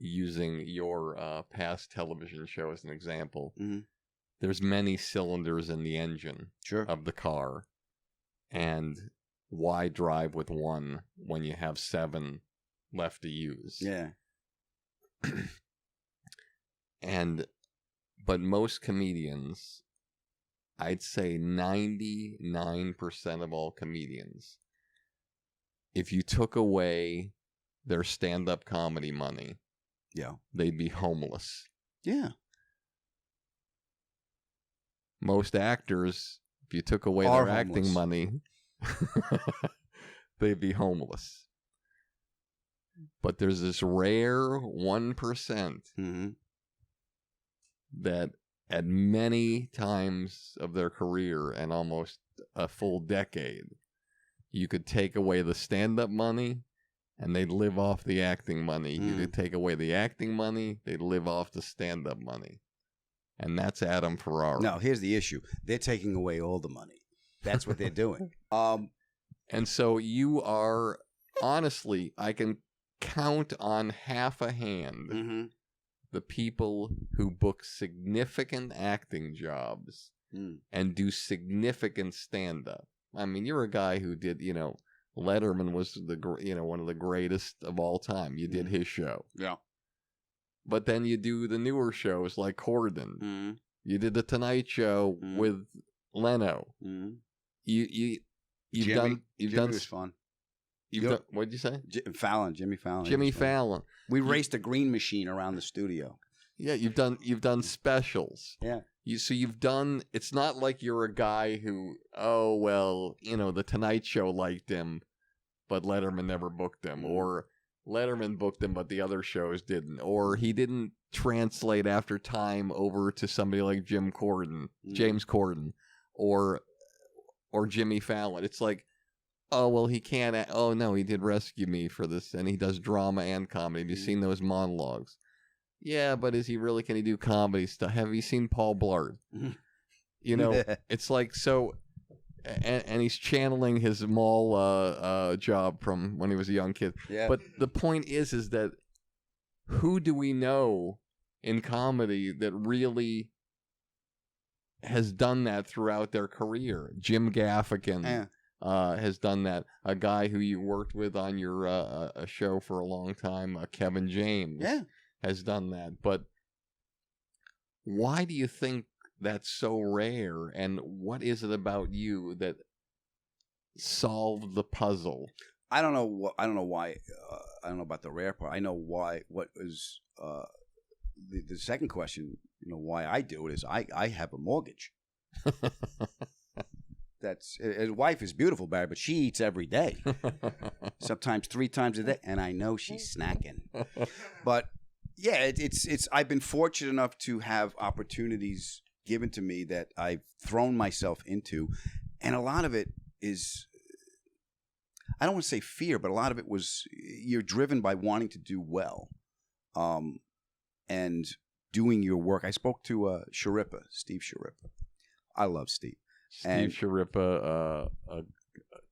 using your past television show as an example, there's many cylinders in the engine of the car, and why drive with one when you have 7 left to use? Yeah. But most comedians, I'd say 99% of all comedians, if you took away their stand-up comedy money, they'd be homeless. Yeah. Most actors, if you took away their acting money, they'd be homeless. But there's this rare 1% that at many times of their career and almost a full decade, you could take away the stand-up money and they'd live off the acting money. You could take away the acting money, they'd live off the stand-up money. And that's Adam Ferrara. No, here's the issue. They're taking away all the money. That's what they're doing. And so you are, honestly, I can count on half a hand the people who book significant acting jobs and do significant stand-up. I mean, you're a guy who did, Letterman was one of the greatest of all time. You did his show. Yeah. But then you do the newer shows like Corden. You did the Tonight Show with Leno. You've done. Jimmy was fun. What did you say? Jimmy Fallon. Jimmy Fallon. We raced a green machine around the studio. Yeah, you've done specials. Yeah. You've done. It's not like you're a guy who, the Tonight Show liked him, but Letterman never booked him, or Letterman booked him, but the other shows didn't, or he didn't translate after time over to somebody like James Corden, or Jimmy Fallon. It's like, oh, well, he can't. Oh, no, he did Rescue Me for this, and he does drama and comedy. Have you seen those monologues? Yeah, but can he do comedy stuff? Have you seen Paul Blart? It's like, so, and he's channeling his mall job from when he was a young kid. Yeah. But the point is that who do we know in comedy that really has done that throughout their career? Jim Gaffigan. Has done that. A guy who you worked with on your a show for a long time, Kevin James, has done that. But why do you think that's so rare? And what is it about you that solved the puzzle? I don't know why. I don't know about the rare part. I know why. What was the second question? Why I do it is I have a mortgage. His wife is beautiful, Barry, but she eats every day, sometimes 3 times a day, and I know she's snacking. But yeah, it's. I've been fortunate enough to have opportunities given to me that I've thrown myself into, and a lot of it is, I don't want to say fear, but a lot of it was you're driven by wanting to do well, and doing your work. I spoke to Steve Sharippa. I love Steve. Steve Sharippa, a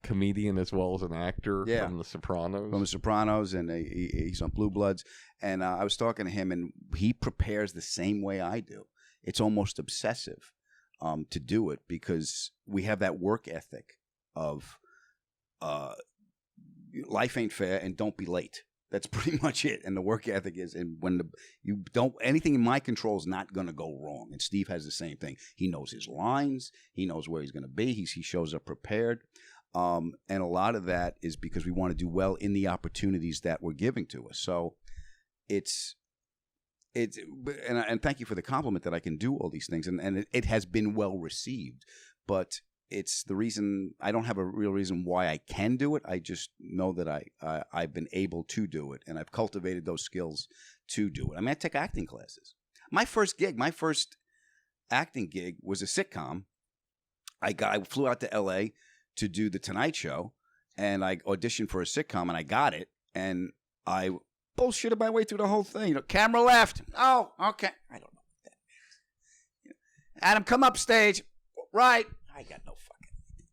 comedian as well as an actor from The Sopranos. From The Sopranos, and he's on Blue Bloods. And I was talking to him, and he prepares the same way I do. It's almost obsessive to do it because we have that work ethic of life ain't fair and don't be late. That's pretty much it. And the work ethic is, and when anything in my control is not going to go wrong. And Steve has the same thing. He knows his lines. He knows where he's going to be. He shows up prepared. And a lot of that is because we want to do well in the opportunities that were given to us. So and thank you for the compliment that I can do all these things, and it has been well received. But it's the reason I don't have a real reason why I can do it. I just know that I've been able to do it, and I've cultivated those skills to do it. I mean, I take acting classes. My first acting gig was a sitcom. I flew out to L.A. to do the Tonight Show, and I auditioned for a sitcom, and I got it, and I bullshitted my way through the whole thing. Camera left. Oh, okay. I don't know. Adam, come up stage. Right. I got no fucking idea.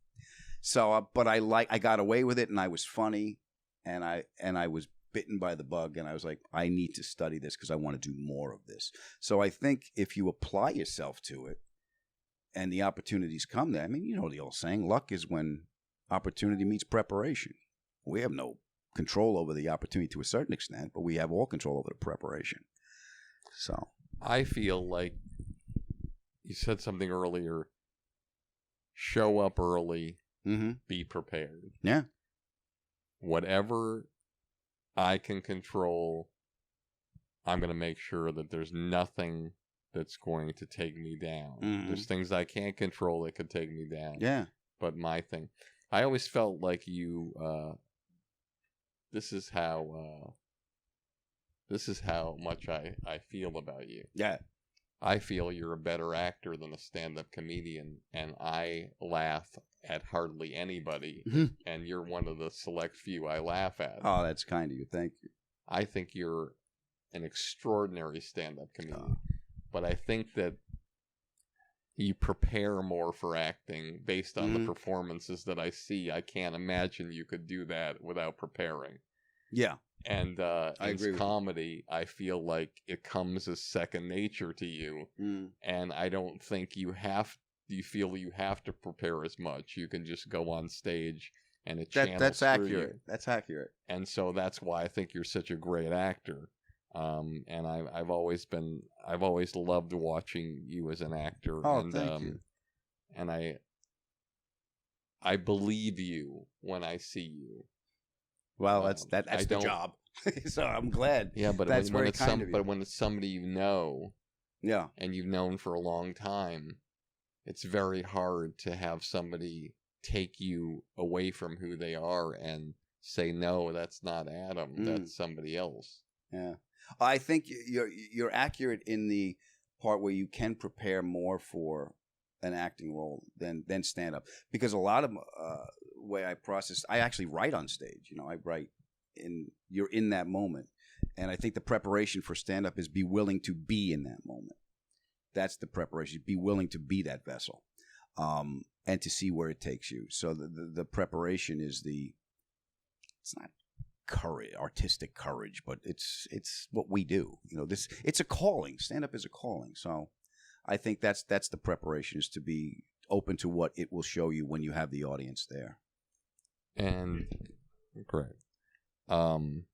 So, but I got away with it, and I was funny, and I was bitten by the bug, and I was like, I need to study this because I want to do more of this. So I think if you apply yourself to it, and the opportunities come there. I mean, you know the old saying, luck is when opportunity meets preparation. We have no control over the opportunity to a certain extent, but we have all control over the preparation. So I feel like you said something earlier. Show up early, be prepared. Yeah. Whatever I can control, I'm going to make sure that there's nothing that's going to take me down. There's things I can't control that could take me down. Yeah. But my thing, I always felt like you, this is how much I feel about you. Yeah. I feel you're a better actor than a stand-up comedian, and I laugh at hardly anybody, and you're one of the select few I laugh at. Oh, that's kind of you. Thank you. I think you're an extraordinary stand-up comedian, but I think that you prepare more for acting based on the performances that I see. I can't imagine you could do that without preparing. Yeah. And I agree with comedy, I feel like it comes as second nature to you. And I don't think you feel you have to prepare as much. You can just go on stage and it channels that's through accurate. you. That's accurate. And so that's why I think you're such a great actor. And I've always loved watching you as an actor. Oh, and, thank you. And I believe you when I see you. Well, that's the job. So I'm glad. Yeah, but that's when very it's kind of you. but when it's somebody you know, yeah, and you've known for a long time, it's very hard to have somebody take you away from who they are and say, no, that's not Adam, that's somebody else. Yeah, I think you're accurate in the part where you can prepare more for an acting role than stand up, because a lot of way I process, I actually write on stage. You know, I write you're in that moment, and I think the preparation for stand up is be willing to be in that moment. That's the preparation. Be willing to be that vessel, and to see where it takes you. So the preparation is it's not courage, artistic courage, but it's what we do. You know, it's a calling. Stand up is a calling. So I think that's the preparation, is to be open to what it will show you when you have the audience there. And correct. I'm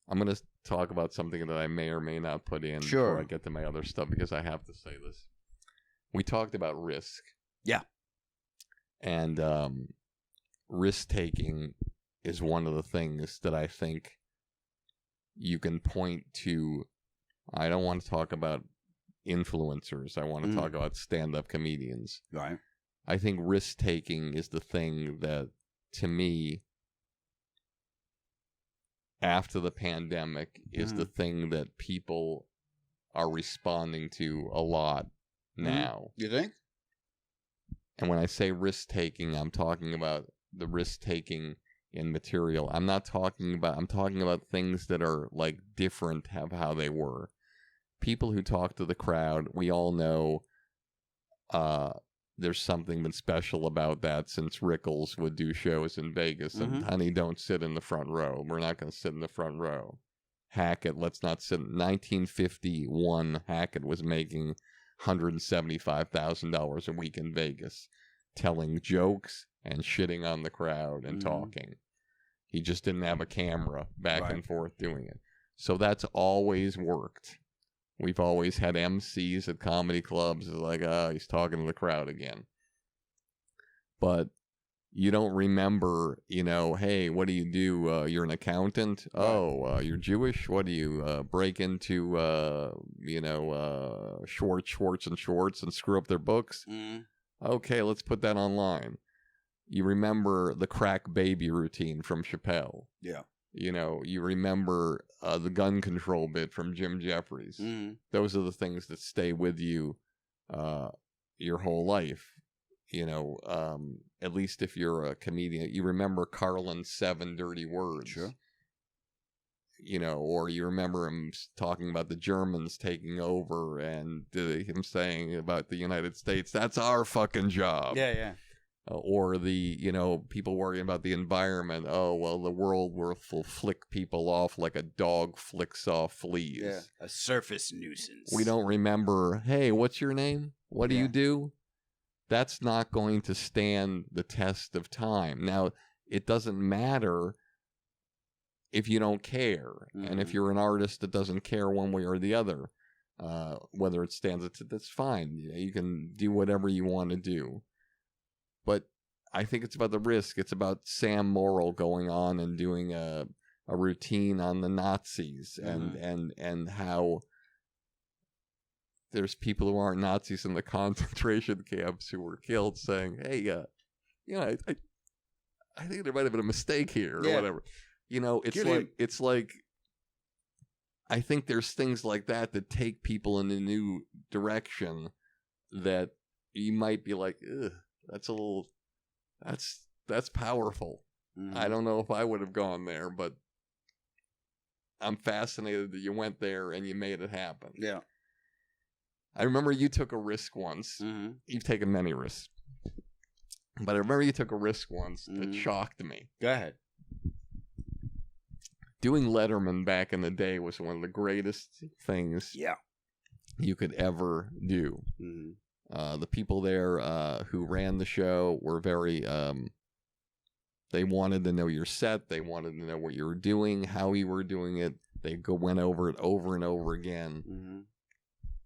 going to talk about something that I may or may not put in before I get to my other stuff, because I have to say this. We talked about risk. Yeah. And risk taking is one of the things that I think you can point to. I don't want to talk about influencers. I want to talk about stand-up comedians. Right. I think risk taking is the thing that, to me, after the pandemic, is the thing that people are responding to a lot now. You think? And when I say risk taking, I'm talking about the risk taking in material. I'm talking about things that are like different of how they were. People who talk to the crowd, we all know there's something been special about that since Rickles would do shows in Vegas. And honey, don't sit in the front row. We're not going to sit in the front row. Hackett, let's not sit. 1951, Hackett was making $175,000 a week in Vegas, telling jokes and shitting on the crowd and talking. He just didn't have a camera back and forth doing it. So that's always worked. We've always had MCs at comedy clubs. It's like, he's talking to the crowd again. But You don't remember, hey, what do you do? You're an accountant? Right. Oh, you're Jewish? What do you break into, Schwartz and Schwartz and screw up their books? Mm. Okay, let's put that online. You remember the crack baby routine from Chappelle. Yeah. You remember the gun control bit from Jim Jeffries. Mm. Those are the things that stay with you your whole life. At least if you're a comedian, you remember Carlin's 7 dirty words. Sure. Or you remember him talking about the Germans taking over and him saying about the United States, that's our fucking job. Yeah. Or the, people worrying about the environment. Oh, well, the world will flick people off like a dog flicks off fleas. Yeah. A surface nuisance. We don't remember, hey, what's your name? What do Yeah. you do? That's not going to stand the test of time. Now, it doesn't matter if you don't care. Mm-hmm. And if you're an artist that doesn't care one way or the other, whether it stands, that's fine. You can do whatever you want to do. But I think it's about the risk. It's about Sam Morrill going on and doing a routine on the Nazis and how there's people who aren't Nazis in the concentration camps who were killed, saying, hey, I think there might have been a mistake here or whatever. It's like I think there's things like that take people in a new direction that you might be like, ugh, that's powerful. Mm-hmm. I don't know if I would have gone there, but I'm fascinated that you went there and you made it happen. Yeah. I remember you took a risk once. Mm-hmm. You've taken many risks. But I remember you took a risk once that Mm-hmm. shocked me. Go ahead. Doing Letterman back in the day was one of the greatest things you could ever do. Mm-hmm. The people there who ran the show were very... they wanted to know your set. They wanted to know what you were doing, how you were doing it. They went over it over and over again. Mm-hmm.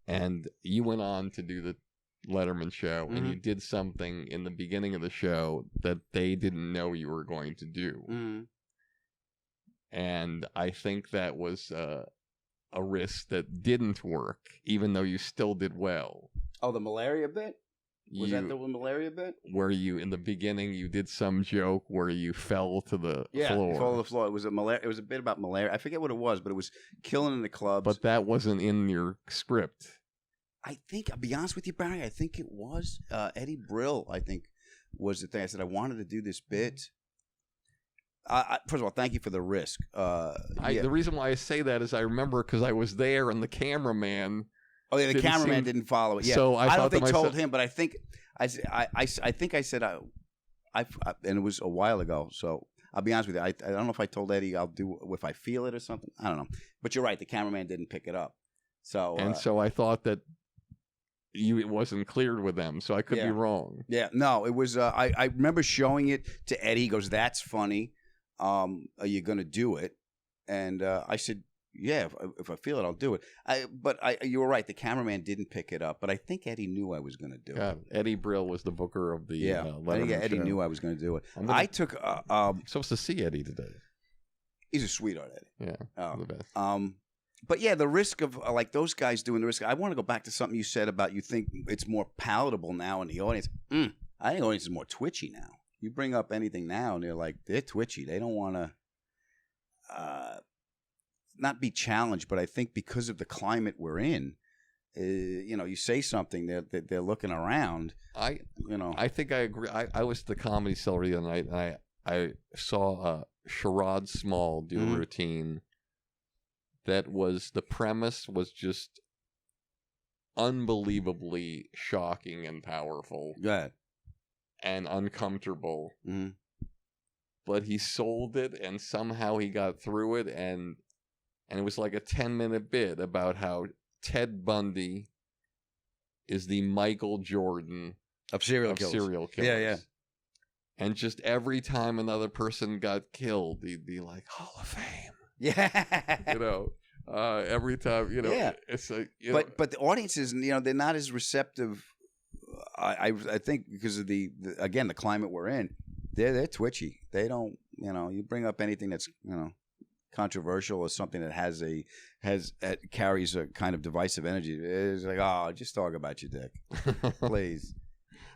And you went on to do the Letterman show, and you did something in the beginning of the show that they didn't know you were going to do. Mm-hmm. And I think that was a risk that didn't work, even though you still did well. Oh, the malaria bit? Was that the malaria bit? Where you, in the beginning, you did some joke where you fell to the floor. Yeah, fell to the floor. It was a bit about malaria. I forget what it was, but it was killing in the clubs. But that wasn't in your script. I think, I'll be honest with you, Barry, I think it was Eddie Brill, I think, was the thing. I said, I wanted to do this bit. First of all, thank you for the risk. The reason why I say that is I remember because I was there and the cameraman... Oh, yeah, the cameraman didn't follow it. Yeah. So I don't think myself, told him, but I think I think I said, and it was a while ago, so I'll be honest with you. I don't know if I told Eddie I'll do if I feel it or something. I don't know. But you're right. The cameraman didn't pick it up. So so I thought that it wasn't cleared with them, so I could be wrong. Yeah, no, it was. I remember showing it to Eddie. He goes, "That's funny. Are you going to do it?" And I said, "Yeah, if I feel it, I'll do it." But you were right. The cameraman didn't pick it up, but I think Eddie knew I was going to do it. Eddie Brill was the booker of the I think Eddie show. knew I was going to do it. I took. I'm supposed to see Eddie today. He's a sweetheart, Eddie. Yeah, the best. But yeah, the risk of like those guys doing the risk. I want to go back to something you said about you think it's more palatable now in the audience. I think the audience is more twitchy now. You bring up anything now, and they're twitchy. They don't want to not be challenged, but I think because of the climate we're in, you say something, they're looking around. I think I agree. I was at the Comedy Cellar the other night, and I saw Sherrod Small do a routine. That was, the premise was just unbelievably shocking and powerful. Go ahead. And uncomfortable. Mm-hmm. But he sold it, and somehow he got through it, and it was like a 10-minute bit about how Ted Bundy is the Michael Jordan of serial killers. Yeah. And just every time another person got killed, he'd be like, Hall of Fame. Yeah. Every time, Yeah. It's like, but the audiences, they're not as receptive. I think because of the climate we're in. they're twitchy. They don't, you bring up anything that's, controversial or something that carries a kind of divisive energy. It's like, oh, just talk about your dick, please.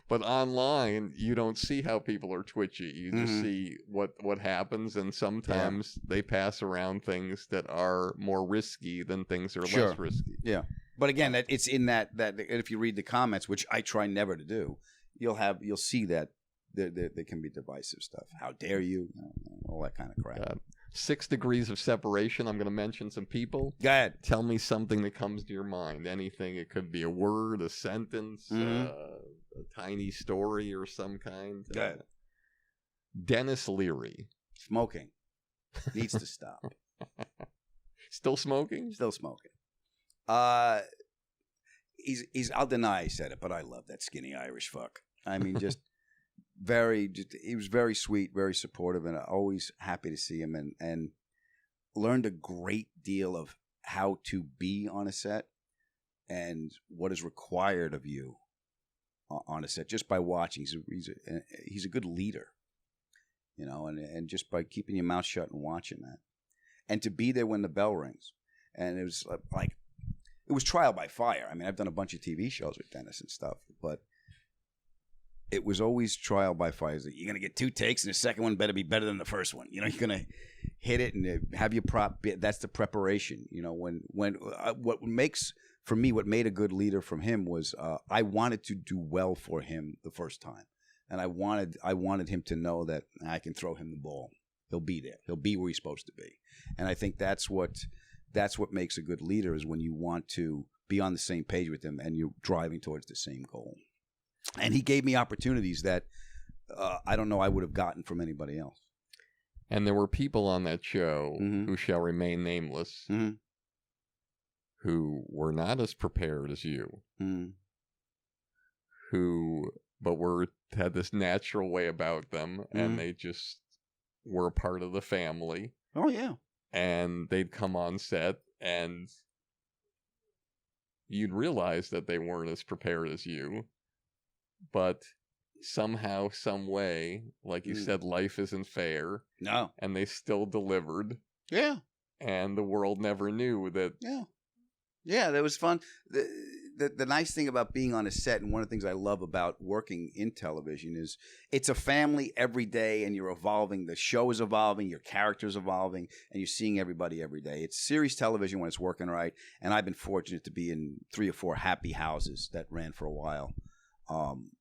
But online, you don't see how people are twitchy. You just see what happens, and sometimes they pass around things that are more risky than things that are less risky. Yeah. But again, it's in that if you read the comments, which I try never to do, you'll see that there can be divisive stuff. How dare you? All that kind of crap. 6 degrees of separation. I'm going to mention some people. Go ahead. Tell me something that comes to your mind. Anything. It could be a word, a sentence, a tiny story or some kind. Go ahead. Dennis Leary. Smoking. Needs to stop. Still smoking? Still smoking. He's I'll deny I said it, but I love that skinny Irish fuck. I mean, he was very sweet, very supportive, and always happy to see him, and learned a great deal of how to be on a set and what is required of you on a set just by watching. He's a good leader, and just by keeping your mouth shut and watching that, and to be there when the bell rings, and it was like it was trial by fire. I mean, I've done a bunch of TV shows with Dennis and stuff, but it was always trial by fire. Like, you're going to get 2 takes, and the second one better be better than the first one. You're going to hit it and have your prop. That's the preparation. What made a good leader from him was I wanted to do well for him the first time, and I wanted him to know that I can throw him the ball. He'll be there. He'll be where he's supposed to be. And I think that's what makes a good leader, is when you want to be on the same page with him and you're driving towards the same goal. And he gave me opportunities that I don't know I would have gotten from anybody else. And there were people on that show who shall remain nameless who were not as prepared as you, but had this natural way about them, and they just were a part of the family. Oh, yeah. And they'd come on set, and you'd realize that they weren't as prepared as you. But somehow, some way, like you said, life isn't fair. No. And they still delivered. Yeah. And the world never knew that. Yeah. Yeah, that was fun. The nice thing about being on a set, and one of the things I love about working in television, is it's a family every day, and you're evolving. The show is evolving, your character's evolving, and you're seeing everybody every day. It's series television when it's working right, and I've been fortunate to be in 3 or 4 happy houses that ran for a while.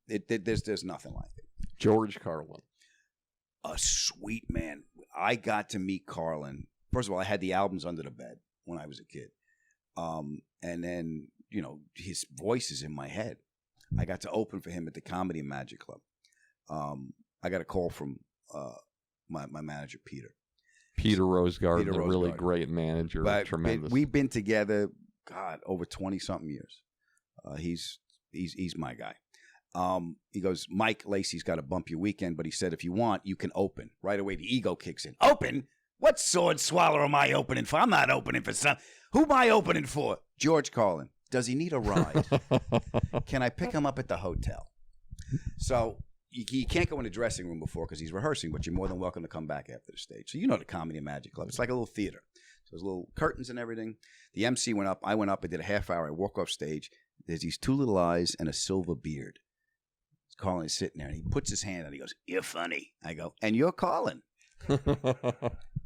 There's nothing like it. George Carlin. A sweet man. I got to meet Carlin. First of all, I had the albums under the bed when I was a kid. And then, his voice is in my head. I got to open for him at the Comedy and Magic Club. I got a call from my manager, Peter. Peter Rosegarden, a really great manager. Tremendous. We've been together, over 20-something years. He's my guy. He goes, Mike Lacey's got a bump your weekend, but he said if you want, you can open. Right away, the ego kicks in. Open? What sword swallow am I opening for? I'm not opening for some. Who am I opening for? George Carlin. Does he need a ride? Can I pick him up at the hotel? So you can't go in the dressing room before because he's rehearsing, but you're more than welcome to come back after the stage. So the Comedy and Magic Club. It's like a little theater. So there's little curtains and everything. The MC went up. I went up. I did a half hour. I walk off stage. There's these 2 little eyes and a silver beard. Carlin is sitting there, and he puts his hand out. He goes, "You're funny." I go, "And you're Carlin."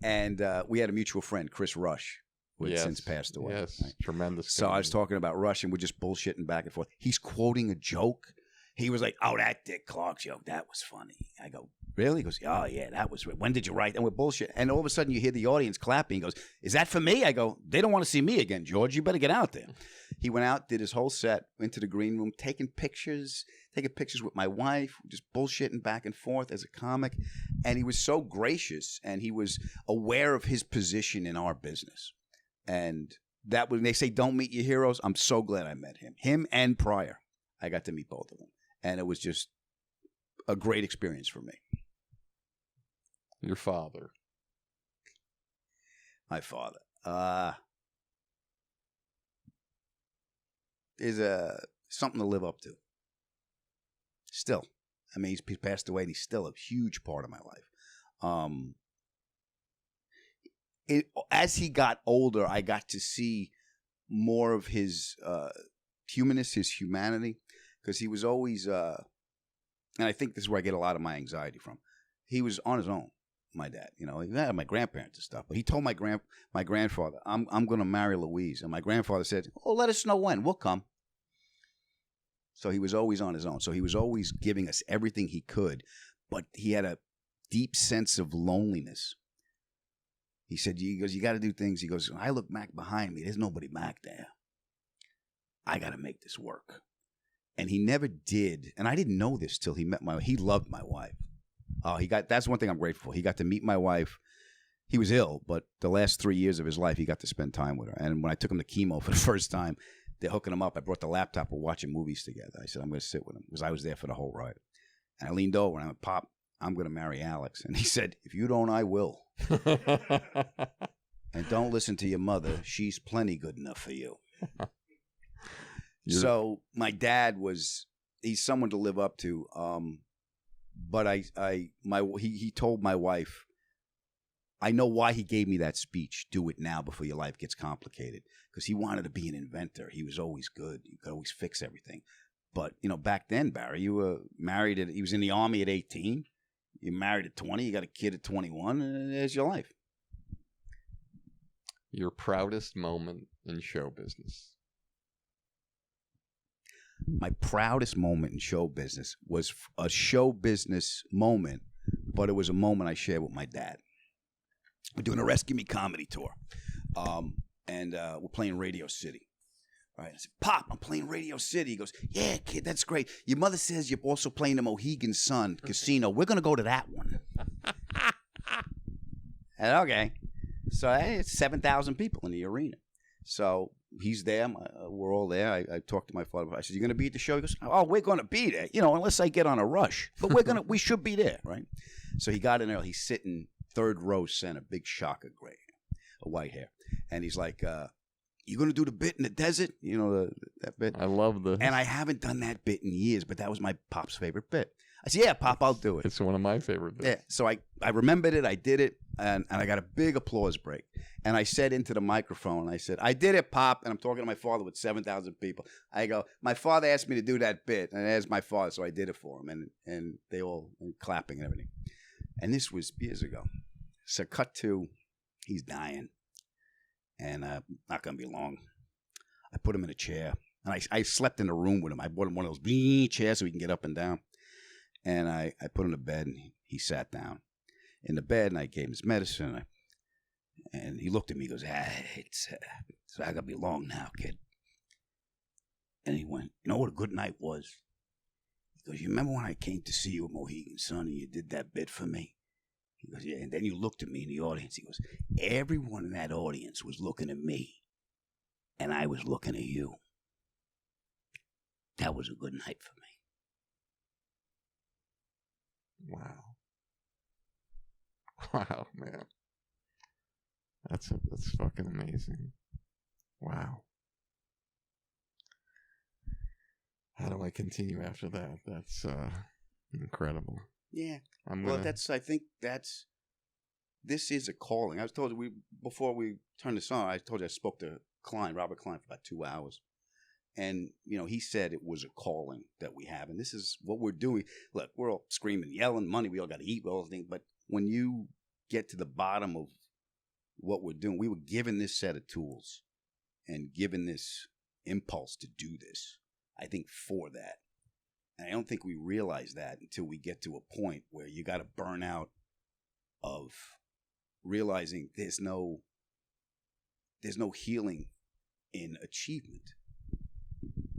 And we had a mutual friend, Chris Rush, who had since passed away. Yes, right? Tremendous. So I was talking about Rush, and we're just bullshitting back and forth. He's quoting a joke. He was like, "Oh, that Dick Clark joke, that was funny." I go, "Really?" He goes, "Oh, yeah, that was. When did you write?" And we're bullshit. And all of a sudden, you hear the audience clapping. He goes, "Is that for me?" I go, "They don't want to see me again, George. You better get out there." He went out, did his whole set, into the green room, taking pictures with my wife, just bullshitting back and forth as a comic. And he was so gracious, and he was aware of his position in our business. And that when they say don't meet your heroes, I'm so glad I met him. Him and Pryor. I got to meet both of them. And it was just a great experience for me. Your father. My father. Is something to live up to. Still. I mean, he's passed away, and he's still a huge part of my life. As he got older, I got to see more of his humanness, his humanity, because he was always, and I think this is where I get a lot of my anxiety from. He was on his own, my dad. You know, he had my grandparents and stuff, but he told my grandfather, "I'm going to marry Louise," and my grandfather said, "Oh, let us know when. We'll come." So he was always on his own. So he was always giving us everything he could, but he had a deep sense of loneliness. He said, "You got to do things." He goes, "I look back behind me. There's nobody back there. I got to make this work." And he never did. And I didn't know this till he met he loved my wife. That's one thing I'm grateful for. He got to meet my wife. He was ill, but the last 3 years of his life, he got to spend time with her. And when I took him to chemo for the first time, they're hooking him up. I brought the laptop. We're watching movies together. I said, "I'm going to sit with him," because I was there for the whole ride. And I leaned over and I went, "Pop, I'm going to marry Alex." And he said, "If you don't, I will. And don't listen to your mother. She's plenty good enough for you." So my dad he's someone to live up to. But he told my wife, I know why he gave me that speech, "Do it now before your life gets complicated," because he wanted to be an inventor. He was always good. He could always fix everything. But, back then, Barry, you were married he was in the Army at 18. You married at 20. You got a kid at 21. And there's your life. Your proudest moment in show business? My proudest moment in show business was a show business moment, but it was a moment I shared with my dad. We're doing a Rescue Me comedy tour, and we're playing Radio City. All right, I said, "Pop, I'm playing Radio City." He goes, "Yeah, kid, that's great. Your mother says you're also playing the Mohegan Sun Casino. We're going to go to that one." And, okay. So it's 7,000 people in the arena. So he's there. We're all there. I talked to my father. I said, "You going to be at the show?" He goes, "Oh, we're going to be there, unless I get on a rush. But we should be there, right?" So he got in there. He's sitting third row center, big shock of gray, white hair. And he's like, "You going to do the bit in the desert?" That bit. I love this. And I haven't done that bit in years, but that was my pop's favorite bit. I said, "Yeah, Pop, I'll do it." It's one of my favorite bits. Yeah. So I remembered it. I did it. And I got a big applause break. And I said into the microphone, I said, "I did it, Pop." And I'm talking to my father with 7,000 people. I go, "My father asked me to do that bit." And there's my father. So I did it for him. And they all clapping and everything. And this was years ago. So cut to, he's dying. And not going to be long. I put him in a chair. And I slept in the room with him. I bought him one of those chairs so he can get up and down. And I put him to bed, and he sat down in the bed, and I gave him his medicine. And he looked at me. He goes, "It's not going to be long now, kid." And he went, "You know what a good night was?" He goes, "You remember when I came to see you at Mohegan Sun and you did that bit for me?" He goes, "Yeah." And then you looked at me in the audience. He goes, "Everyone in that audience was looking at me, and I was looking at you. That was a good night for me." Wow, man. That's fucking amazing. Wow. How do I continue after that? That's incredible. Yeah. I think this is a calling. I was told before we turned this on, I told you I spoke to Robert Klein, for about 2 hours. And, he said it was a calling that we have. And this is what we're doing. Look, we're all screaming, yelling, money. We all got to eat, all the things. But when you get to the bottom of what we're doing, we were given this set of tools and given this impulse to do this, I think, for that. And I don't think we realize that until we get to a point where you got to burn out of realizing there's no healing in achievement.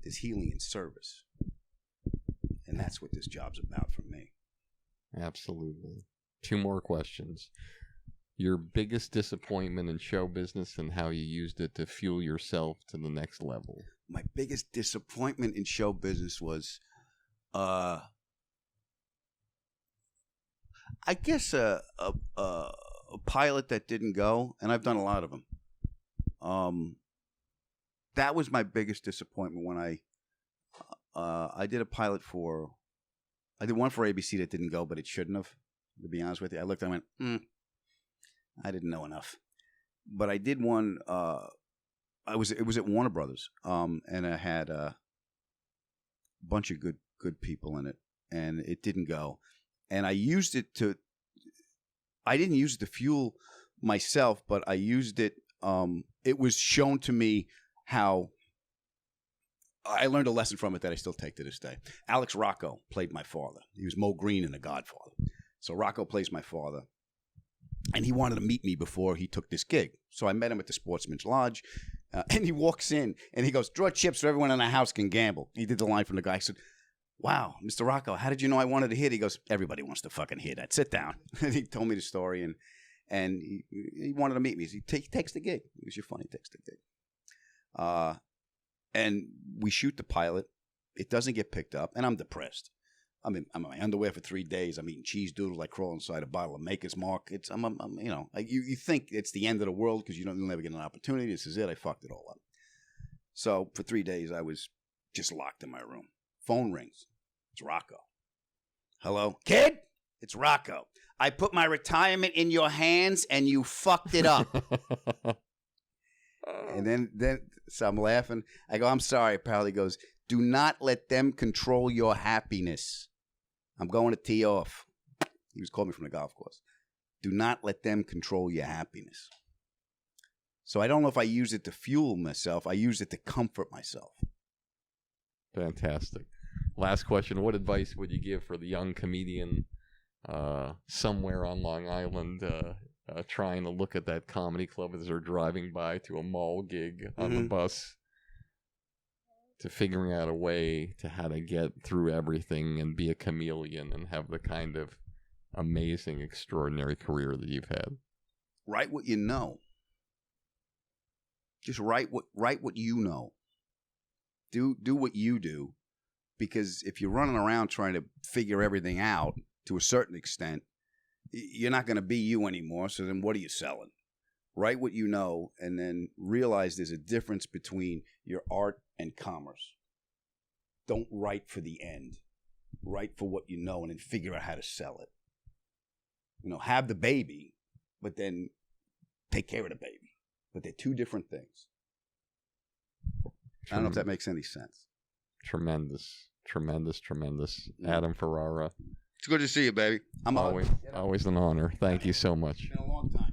There's healing in service. And that's what this job's about for me. Absolutely. 2 more questions. Your biggest disappointment in show business and how you used it to fuel yourself to the next level. My biggest disappointment in show business was, I guess a pilot that didn't go, and I've done a lot of them. That was my biggest disappointment when I did a pilot for I did one for ABC that didn't go, but it shouldn't have. To be honest with you, I looked and I went, I didn't know enough. But I did one. It was at Warner Brothers, and I had a bunch of good people in it, and it didn't go. And I used it to. I didn't use it to fuel myself, but I used it. It was shown to me how. I learned a lesson from it that I still take to this day. Alex Rocco played my father. He was Mo Green in The Godfather. So Rocco plays my father. And he wanted to meet me before he took this gig. So I met him at the Sportsman's Lodge. And he walks in and he goes, draw chips so everyone in the house can gamble. He did the line from the guy. I said, wow, Mr. Rocco, how did you know I wanted to hit? He goes, everybody wants to fucking hear that. Sit down. And he told me the story. And he wanted to meet me. He takes the gig. He goes, you're funny. He takes the gig. And we shoot the pilot. It doesn't get picked up, and I'm depressed. I'm in my underwear for 3 days. I'm eating cheese doodles like crawling inside a bottle of Maker's Mark. You think it's the end of the world because you'll never get an opportunity. This is it. I fucked it all up. So for 3 days, I was just locked in my room. Phone rings. It's Rocco. Hello, kid. It's Rocco. I put my retirement in your hands, and you fucked it up. And then so I'm laughing. I go, I'm sorry, pal. He goes, do not let them control your happiness. I'm going to tee off. He was calling me from the golf course. Do not let them control your happiness. So I don't know if I use it to fuel myself. I use it to comfort myself. Fantastic. Last question. What advice would you give for the young comedian somewhere on Long Island trying to look at that comedy club as they're driving by to a mall gig on the bus, to figuring out a way to how to get through everything and be a chameleon and have the kind of amazing, extraordinary career that you've had? Write what you know. Just write what you know. Do what you do, because if you're running around trying to figure everything out to a certain extent, you're not going to be you anymore, so then what are you selling? Write what you know, and then realize there's a difference between your art and commerce. Don't write for the end. Write for what you know, and then figure out how to sell it. Have the baby, but then take care of the baby. But they're two different things. I don't know if that makes any sense. Tremendous. Adam Ferrara. It's good to see you, baby. I'm always an honor. Thank you so much. It's been a long time.